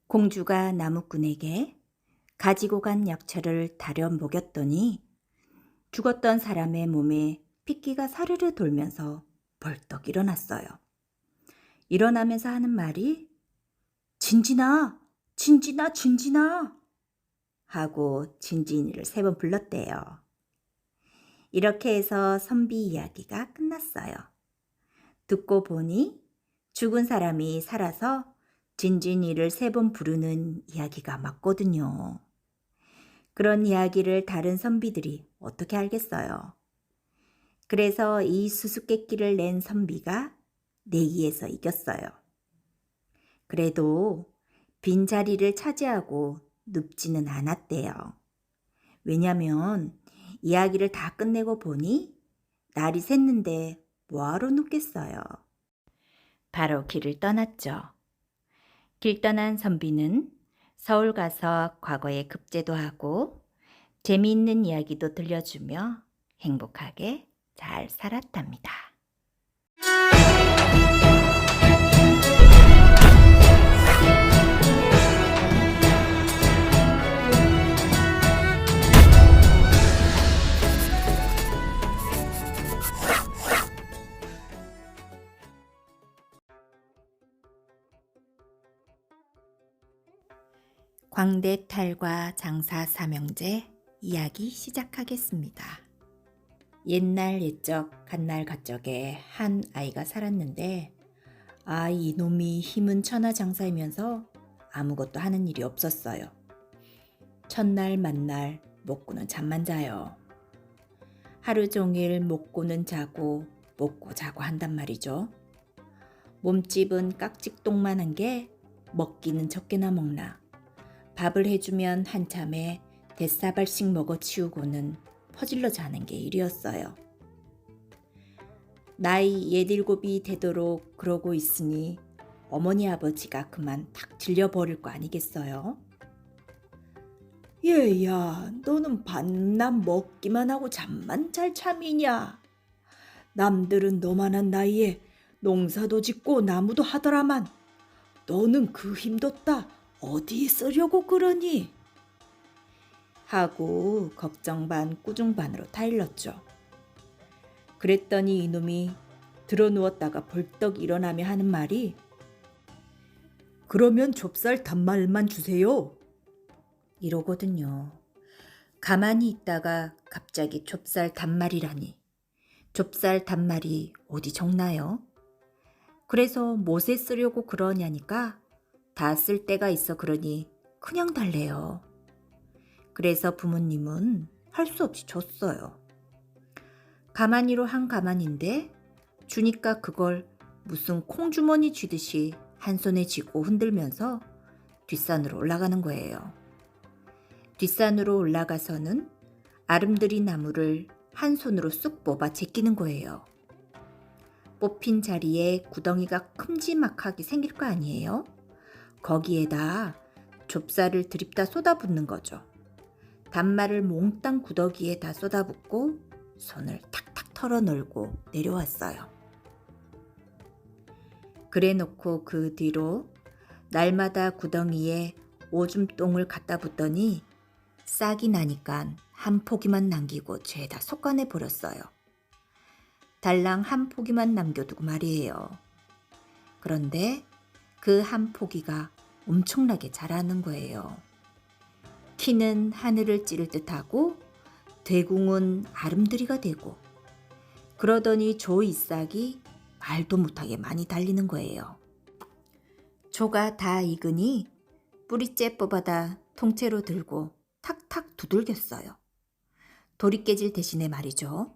공주가 나무꾼에게 가지고 간 약초를 다려 먹였더니 죽었던 사람의 몸에 핏기가 사르르 돌면서 벌떡 일어났어요. 일어나면서 하는 말이 진진아, 진진아, 진진아 하고 진진이를 3번 불렀대요. 이렇게 해서 선비 이야기가 끝났어요. 듣고 보니 죽은 사람이 살아서 진진이를 3번 부르는 이야기가 맞거든요. 그런 이야기를 다른 선비들이 어떻게 알겠어요? 그래서 이 수수께끼를 낸 선비가 내기에서 이겼어요. 그래도 빈자리를 차지하고 눕지는 않았대요. 왜냐면 이야기를 다 끝내고 보니 날이 샜는데 뭐하러 눕겠어요. 바로 길을 떠났죠. 길 떠난 선비는 서울 가서 과거에 급제도 하고 재미있는 이야기도 들려주며 행복하게 잘 살았답니다. 광대탈과 장사 삼형제 이야기 시작하겠습니다. 옛날 옛적 갓날 갓적에 한 아이가 살았는데 이놈이 힘은 천하장사이면서 아무것도 하는 일이 없었어요. 첫날 만날 먹고는 잠만 자요. 하루 종일 먹고는 자고 먹고 자고 한단 말이죠. 몸집은 깍지똥만한 게 먹기는 적게나 먹나. 밥을 해주면 한참에 대사발씩 먹어치우고는 퍼질러 자는 게 일이었어요. 나이 17이 되도록 그러고 있으니 어머니 아버지가 그만 탁 질려버릴 거 아니겠어요? 얘야, 너는 밤낮 먹기만 하고 잠만 잘 참이냐? 남들은 너만한 나이에 농사도 짓고 나무도 하더라만 너는 그 힘도 따 어디 쓰려고 그러니? 하고 걱정 반 꾸중 반으로 타일렀죠. 그랬더니 이놈이 드러누웠다가 벌떡 일어나며 하는 말이 그러면 좁쌀 단말만 주세요. 이러거든요. 가만히 있다가 갑자기 좁쌀 단말이라니. 좁쌀 단말이 어디 적나요? 그래서 못에 쓰려고 그러냐니까 다 쓸 때가 있어 그러니 그냥 달래요. 그래서 부모님은 할 수 없이 줬어요. 가만히로 한 가만인데 주니까 그걸 무슨 콩주머니 쥐듯이 한 손에 쥐고 흔들면서 뒷산으로 올라가는 거예요. 뒷산으로 올라가서는 아름드리 나무를 한 손으로 쑥 뽑아 제끼는 거예요. 뽑힌 자리에 구덩이가 큼지막하게 생길 거 아니에요? 거기에다 좁쌀을 드립다 쏟아붓는 거죠. 단말을 몽땅 구더기에 다 쏟아붓고 손을 탁탁 털어 널고 내려왔어요. 그래놓고 그 뒤로 날마다 구덩이에 오줌똥을 갖다 붓더니 싹이 나니까 한 포기만 남기고 죄다 속간해 버렸어요. 달랑 한 포기만 남겨두고 말이에요. 그런데 그 한 포기가 엄청나게 자라는 거예요. 키는 하늘을 찌를 듯하고 대궁은 아름드리가 되고 그러더니 조 잎싹이 말도 못하게 많이 달리는 거예요. 조가 다 익으니 뿌리째 뽑아다 통째로 들고 탁탁 두들겼어요. 돌이 깨질 대신에 말이죠.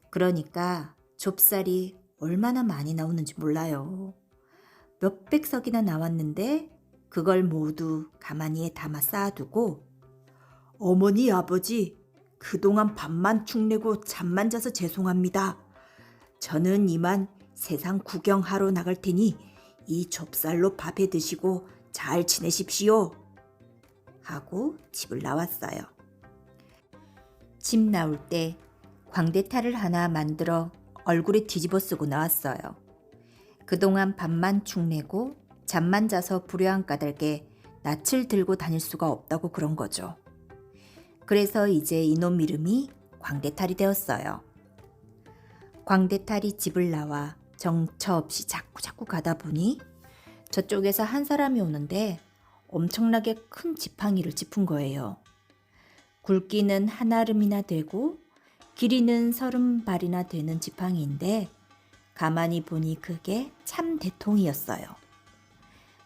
그러니까 좁쌀이 얼마나 많이 나오는지 몰라요. 몇백 석이나 나왔는데 그걸 모두 가마니에 담아 쌓아두고 어머니 아버지 그동안 밥만 축내고 잠만 자서 죄송합니다. 저는 이만 세상 구경하러 나갈 테니 이 좁쌀로 밥해 드시고 잘 지내십시오. 하고 집을 나왔어요. 집 나올 때 광대탈을 하나 만들어 얼굴에 뒤집어 쓰고 나왔어요. 그동안 밥만 축내고 잠만 자서 불효한 까닭에 낯을 들고 다닐 수가 없다고 그런 거죠. 그래서 이제 이놈 이름이 광대탈이 되었어요. 광대탈이 집을 나와 정처 없이 자꾸 가다 보니 저쪽에서 한 사람이 오는데 엄청나게 큰 지팡이를 짚은 거예요. 굵기는 한 아름이나 되고 길이는 30발이나 되는 지팡이인데 가만히 보니 그게 참대통이었어요.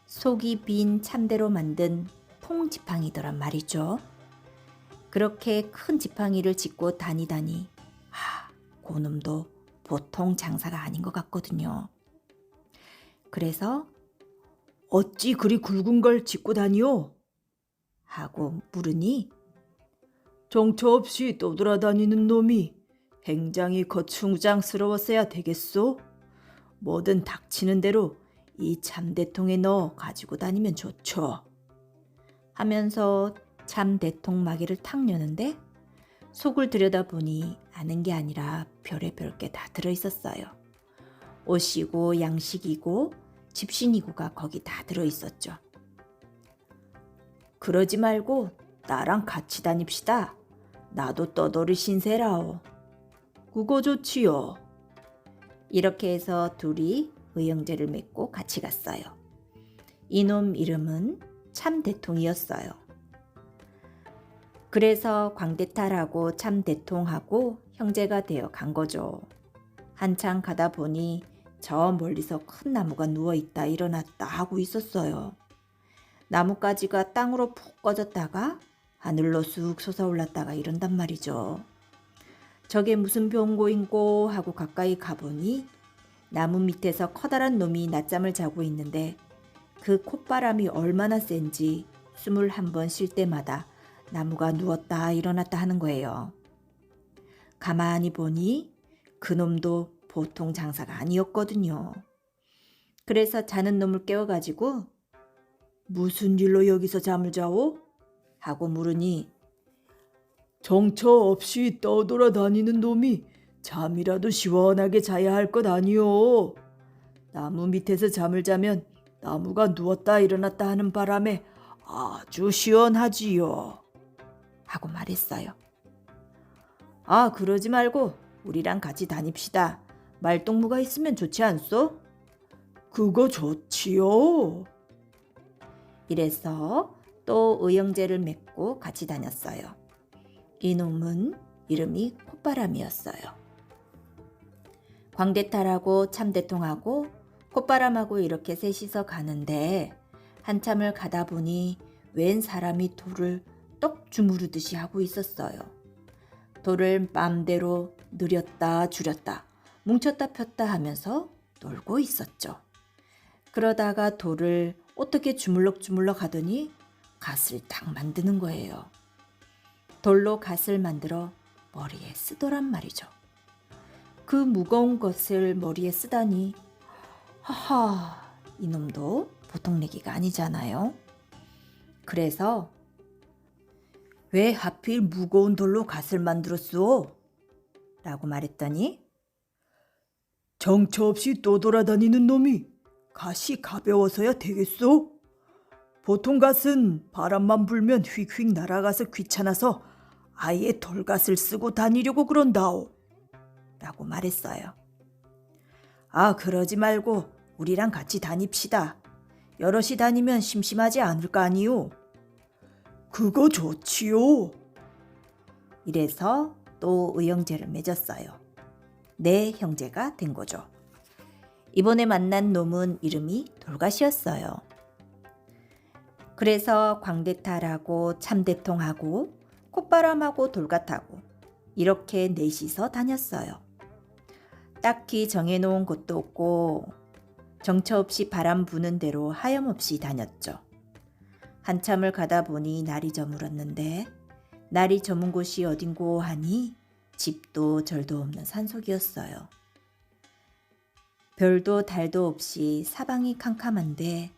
속이 빈 참대로 만든 통지팡이더란 말이죠. 그렇게 큰 지팡이를 짚고 다니다니 그놈도 보통 장사가 아닌 것 같거든요. 그래서 어찌 그리 굵은 걸 짚고 다니오? 하고 물으니 정처 없이 떠돌아다니는 놈이 굉장히 거추장스러웠어야 되겠소? 뭐든 닥치는 대로 이 참대통에 넣어 가지고 다니면 좋죠. 하면서 참대통 마개를 탁 여는데 속을 들여다보니 아는 게 아니라 별의별 게 다 들어있었어요. 옷이고 양식이고 집신이고가 거기 다 들어있었죠. 그러지 말고 나랑 같이 다닙시다. 나도 떠돌이 신세라오. 그거 좋지요. 이렇게 해서 둘이 의형제를 맺고 같이 갔어요. 이놈 이름은 참대통이었어요. 그래서 광대탈하고 참대통하고 형제가 되어 간 거죠. 한참 가다 보니 저 멀리서 큰 나무가 누워있다 일어났다 하고 있었어요. 나뭇가지가 땅으로 푹 꺼졌다가 하늘로 쑥 솟아올랐다가 이런단 말이죠. 저게 무슨 병고인고 하고 가까이 가보니 나무 밑에서 커다란 놈이 낮잠을 자고 있는데 그 콧바람이 얼마나 센지 숨을 한 번 쉴 때마다 나무가 누웠다 일어났다 하는 거예요. 가만히 보니 그놈도 보통 장사가 아니었거든요. 그래서 자는 놈을 깨워가지고 무슨 일로 여기서 잠을 자오? 하고 물으니 정처 없이 떠돌아다니는 놈이 잠이라도 시원하게 자야 할 것 아니오. 나무 밑에서 잠을 자면 나무가 누웠다 일어났다 하는 바람에 아주 시원하지요. 하고 말했어요. 그러지 말고 우리랑 같이 다닙시다. 말동무가 있으면 좋지 않소? 그거 좋지요. 이래서 또 의형제를 맺고 같이 다녔어요. 이놈은 이름이 콧바람이었어요. 광대탈하고 참대통하고 콧바람하고 이렇게 셋이서 가는데 한참을 가다 보니 웬 사람이 돌을 떡 주무르듯이 하고 있었어요. 돌을 맘대로 느렸다 줄였다 뭉쳤다 폈다 하면서 놀고 있었죠. 그러다가 돌을 어떻게 주물럭주물럭 하더니 갓을 딱 만드는 거예요. 돌로 갓을 만들어 머리에 쓰더란 말이죠. 그 무거운 것을 머리에 쓰다니 하하, 이놈도 보통 내기가 아니잖아요. 그래서 왜 하필 무거운 돌로 갓을 만들었소? 라고 말했더니 정처 없이 떠돌아다니는 놈이 갓이 가벼워서야 되겠소? 보통 갓은 바람만 불면 휙휙 날아가서 귀찮아서 아예 돌갓을 쓰고 다니려고 그런다오. 라고 말했어요. 그러지 말고 우리랑 같이 다닙시다. 여럿이 다니면 심심하지 않을 거 아니오. 그거 좋지요. 이래서 또 의형제를 맺었어요. 네 형제가 된 거죠. 이번에 만난 놈은 이름이 돌갓이었어요. 그래서 광대탈하고 참대통하고 콧바람하고 돌갓하고 이렇게 넷이서 다녔어요. 딱히 정해놓은 곳도 없고 정처 없이 바람 부는 대로 하염없이 다녔죠. 한참을 가다 보니 날이 저물었는데 날이 저문 곳이 어딘고 하니 집도 절도 없는 산속이었어요. 별도 달도 없이 사방이 캄캄한데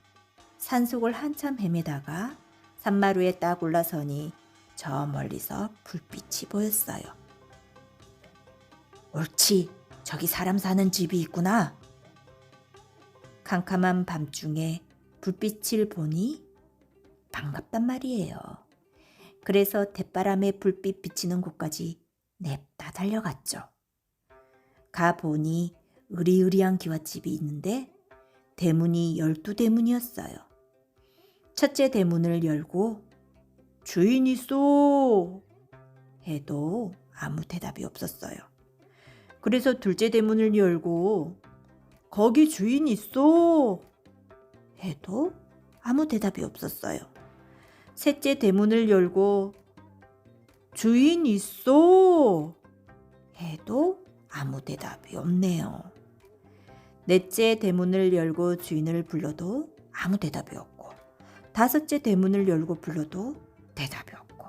산속을 한참 헤매다가 산마루에 딱 올라서니 저 멀리서 불빛이 보였어요. 옳지, 저기 사람 사는 집이 있구나. 캄캄한 밤중에 불빛을 보니 반갑단 말이에요. 그래서 대바람에 불빛 비치는 곳까지 냅다 달려갔죠. 가보니 으리으리한 기와집이 있는데 대문이 12대문이었어요. 첫째 대문을 열고 주인 있소 해도 아무 대답이 없었어요. 그래서 둘째 대문을 열고 거기 주인 있소 해도 아무 대답이 없었어요. 셋째 대문을 열고 주인 있소 해도 아무 대답이 없네요. 넷째 대문을 열고 주인을 불러도 아무 대답이 없고, 다섯째 대문을 열고 불러도 대답이 없고,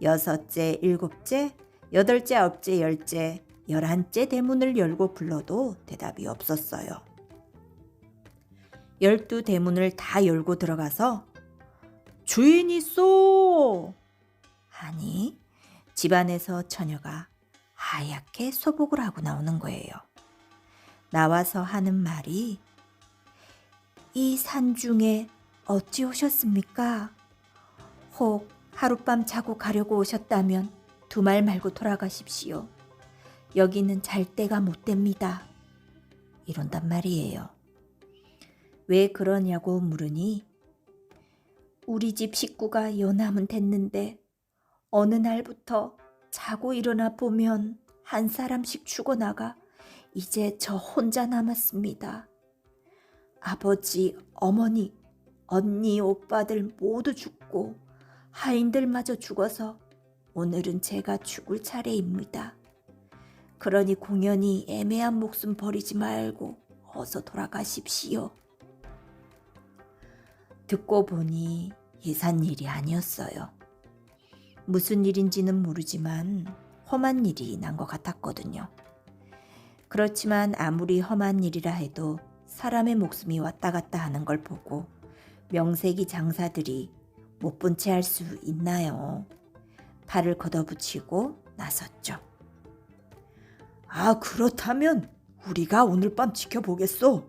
여섯째, 일곱째, 여덟째, 아홉째, 열째, 11째 대문을 열고 불러도 대답이 없었어요. 12대문을 다 열고 들어가서 주인 있소 하니 집안에서 처녀가 하얗게 소복을 하고 나오는 거예요. 나와서 하는 말이 이 산중에 어찌 오셨습니까? 혹 하룻밤 자고 가려고 오셨다면 두 말 말고 돌아가십시오. 여기는 잘 데가 못 됩니다. 이런단 말이에요. 왜 그러냐고 물으니 우리 집 식구가 요남은 됐는데 어느 날부터 자고 일어나 보면 한 사람씩 죽어나가 이제 저 혼자 남았습니다. 아버지, 어머니, 언니, 오빠들 모두 죽고 하인들마저 죽어서 오늘은 제가 죽을 차례입니다. 그러니 공연히 애매한 목숨 버리지 말고 어서 돌아가십시오. 듣고 보니 예산 일이 아니었어요. 무슨 일인지는 모르지만 험한 일이 난 것 같았거든요. 그렇지만 아무리 험한 일이라 해도 사람의 목숨이 왔다 갔다 하는 걸 보고 명색이 장사들이 못 본 채 할 수 있나요? 팔을 걷어붙이고 나섰죠. 아, 그렇다면 우리가 오늘 밤 지켜보겠소.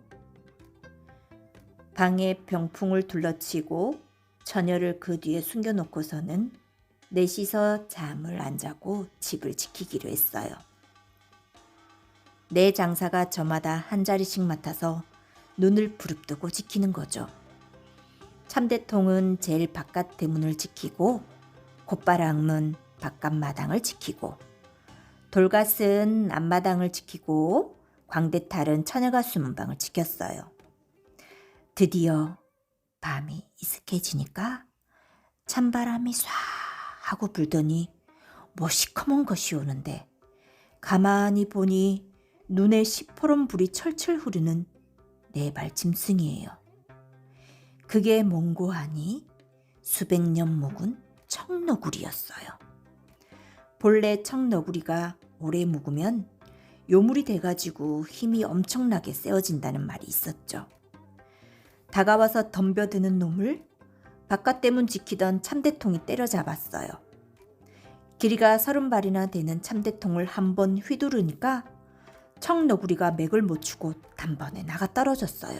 방에 병풍을 둘러치고 처녀를 그 뒤에 숨겨놓고서는 넷이서 잠을 안 자고 집을 지키기로 했어요. 네 장사가 저마다 한 자리씩 맡아서 눈을 부릅뜨고 지키는 거죠. 참대통은 제일 바깥 대문을 지키고 콧바람은 바깥 마당을 지키고 돌갓은 앞마당을 지키고 광대탈은 처녀가 숨은 방을 지켰어요. 드디어 밤이 이슥해지니까 찬바람이 쏴 하고 불더니 뭐 시커먼 것이 오는데 가만히 보니 눈에 시퍼런 불이 철철 흐르는 네 발 짐승이에요. 그게 뭔고 하니 수백 년 묵은 청너구리였어요. 본래 청너구리가 오래 묵으면 요물이 돼가지고 힘이 엄청나게 세워진다는 말이 있었죠. 다가와서 덤벼드는 놈을 바깥대문 지키던 참대통이 때려잡았어요. 길이가 30발이나 되는 참대통을 한번 휘두르니까 청너구리가 맥을 못 추고 단번에 나가 떨어졌어요.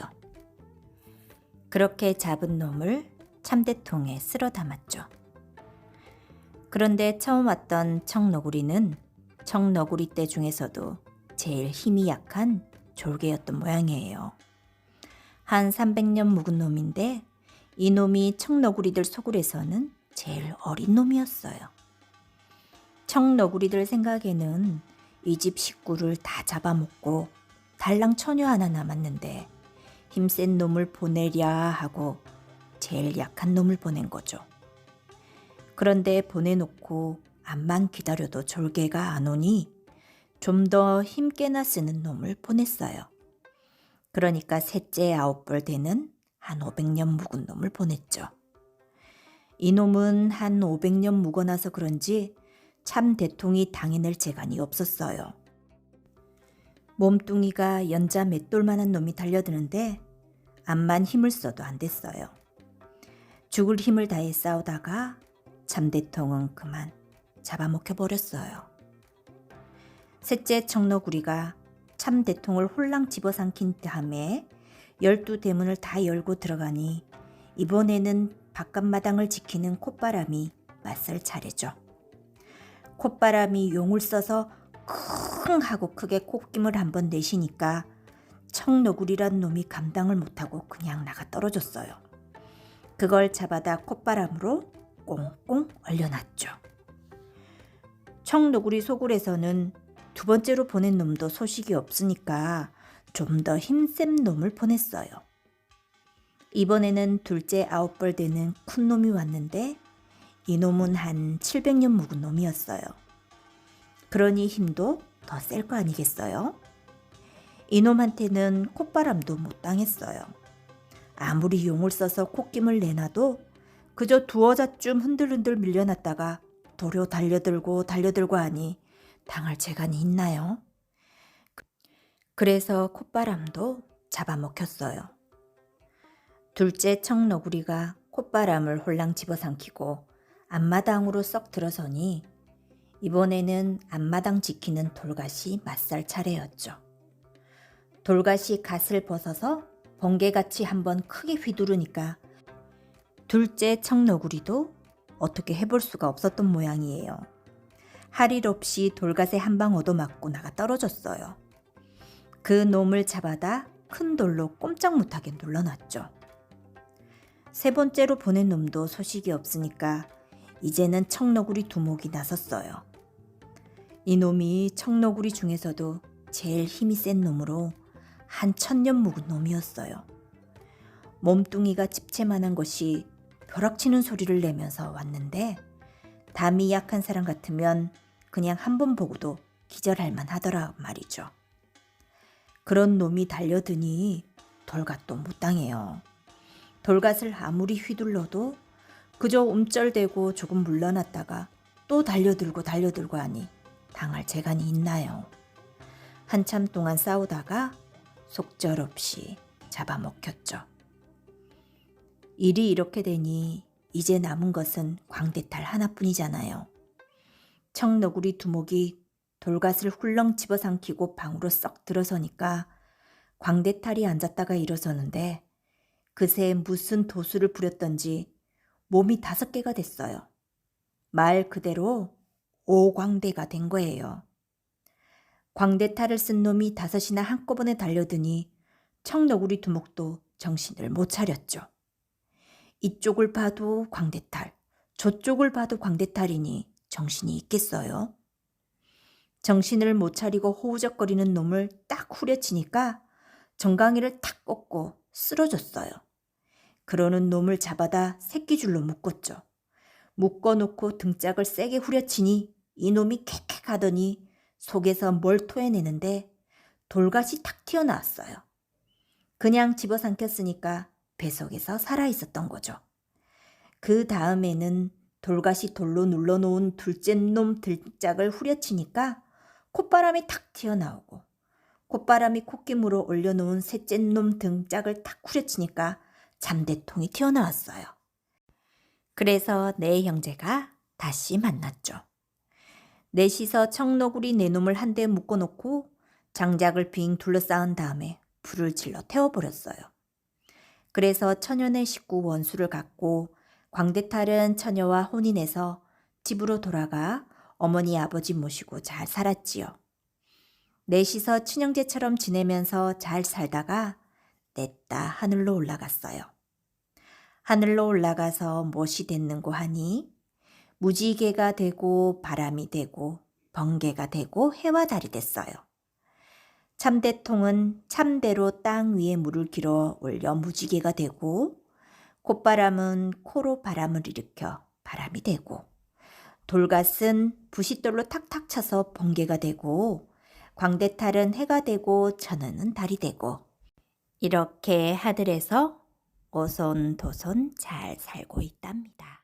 그렇게 잡은 놈을 참대통에 쓸어 담았죠. 그런데 처음 왔던 청너구리는 청너구리 떼 중에서도 제일 힘이 약한 졸개였던 모양이에요. 한 300년 묵은 놈인데 이 놈이 청너구리들 소굴에서는 제일 어린 놈이었어요. 청너구리들 생각에는 이 집 식구를 다 잡아먹고 달랑 처녀 하나 남았는데 힘센 놈을 보내랴 하고 제일 약한 놈을 보낸 거죠. 그런데 보내놓고 암만 기다려도 졸개가 안 오니 좀 더 힘께나 쓰는 놈을 보냈어요. 그러니까 셋째 9벌 되는 한 500년 묵은 놈을 보냈죠. 이 놈은 한 500년 묵어나서 그런지 참 대통이 당해낼 재간이 없었어요. 몸뚱이가 연자 맷돌만한 놈이 달려드는데 암만 힘을 써도 안 됐어요. 죽을 힘을 다해 싸우다가 참대통은 그만 잡아먹혀 버렸어요. 셋째 청너구리가 참대통을 홀랑 집어삼킨 다음에 12대문을 다 열고 들어가니 이번에는 바깥마당을 지키는 콧바람이 맞설 차례죠. 콧바람이 용을 써서 쿵 하고 크게 콧김을 한번 내쉬니까 청너구리란 놈이 감당을 못하고 그냥 나가 떨어졌어요. 그걸 잡아다 콧바람으로 꽁꽁 얼려놨죠. 청너구리 소굴에서는 두 번째로 보낸 놈도 소식이 없으니까 좀 더 힘센 놈을 보냈어요. 이번에는 둘째 9벌 되는 큰 놈이 왔는데 이 놈은 한 700년 묵은 놈이었어요. 그러니 힘도 더 셀 거 아니겠어요? 이놈한테는 콧바람도 못 당했어요. 아무리 용을 써서 콧김을 내놔도 그저 두어 자쯤 흔들흔들 밀려났다가 도로 달려들고 하니 당할 재간이 있나요? 그래서 콧바람도 잡아먹혔어요. 둘째 청너구리가 콧바람을 홀랑 집어삼키고 앞마당으로 썩 들어서니 이번에는 앞마당 지키는 돌갓이 맞설 차례였죠. 돌갓이 갓을 벗어서 번개같이 한번 크게 휘두르니까 둘째 청너구리도 어떻게 해볼 수가 없었던 모양이에요. 할 일 없이 돌갓에 한 방 얻어맞고 나가 떨어졌어요. 그 놈을 잡아다 큰 돌로 꼼짝 못하게 눌러놨죠. 세 번째로 보낸 놈도 소식이 없으니까 이제는 청너구리 두목이 나섰어요. 이 놈이 청너구리 중에서도 제일 힘이 센 놈으로 한 1000년 묵은 놈이었어요. 몸뚱이가 집채만한 것이 벼락치는 소리를 내면서 왔는데 담이 약한 사람 같으면 그냥 한 번 보고도 기절할 만하더라 말이죠. 그런 놈이 달려드니 돌갓도 못 당해요. 돌갓을 아무리 휘둘러도 그저 움쩔대고 조금 물러났다가 또 달려들고 하니 당할 재간이 있나요? 한참 동안 싸우다가 속절없이 잡아먹혔죠. 일이 이렇게 되니 이제 남은 것은 광대탈 하나뿐이잖아요. 청너구리 두목이 돌갓을 훌렁 집어삼키고 방으로 썩 들어서니까 광대탈이 앉았다가 일어서는데 그새 무슨 도수를 부렸던지 몸이 5개가 됐어요. 말 그대로 오광대가 된 거예요. 광대탈을 쓴 놈이 5이나 한꺼번에 달려드니 청너구리 두목도 정신을 못 차렸죠. 이쪽을 봐도 광대탈, 저쪽을 봐도 광대탈이니 정신이 있겠어요? 정신을 못 차리고 호우적거리는 놈을 딱 후려치니까 정강이를 탁 꺾고 쓰러졌어요. 그러는 놈을 잡아다 새끼줄로 묶었죠. 묶어놓고 등짝을 세게 후려치니 이놈이 캑캑 하더니 속에서 뭘 토해내는데 돌갓이 탁 튀어나왔어요. 그냥 집어삼켰으니까 뱃속에서 살아있었던 거죠. 그 다음에는 돌갓이 돌로 눌러놓은 둘째 놈 등짝을 후려치니까 콧바람이 탁 튀어나오고 콧바람이 콧김으로 올려놓은 셋째 놈 등짝을 탁 후려치니까 잠대통이 튀어나왔어요. 그래서 네 형제가 다시 만났죠. 넷이서 청너구리 네 놈을 한데 묶어놓고 장작을 빙 둘러싸은 다음에 불을 질러 태워버렸어요. 그래서 처녀네 식구 원수를 갖고 광대탈은 처녀와 혼인해서 집으로 돌아가 어머니 아버지 모시고 잘 살았지요. 넷이서 친형제처럼 지내면서 잘 살다가 넷다 하늘로 올라갔어요. 하늘로 올라가서 무엇이 됐는고 하니 무지개가 되고 바람이 되고 번개가 되고 해와 달이 됐어요. 참대통은 참대로 땅 위에 물을 길어 올려 무지개가 되고 콧바람은 코로 바람을 일으켜 바람이 되고 돌갓은 부싯돌로 탁탁 쳐서 번개가 되고 광대탈은 해가 되고 천은은 달이 되고 이렇게 하늘에서 오손도손 잘 살고 있답니다.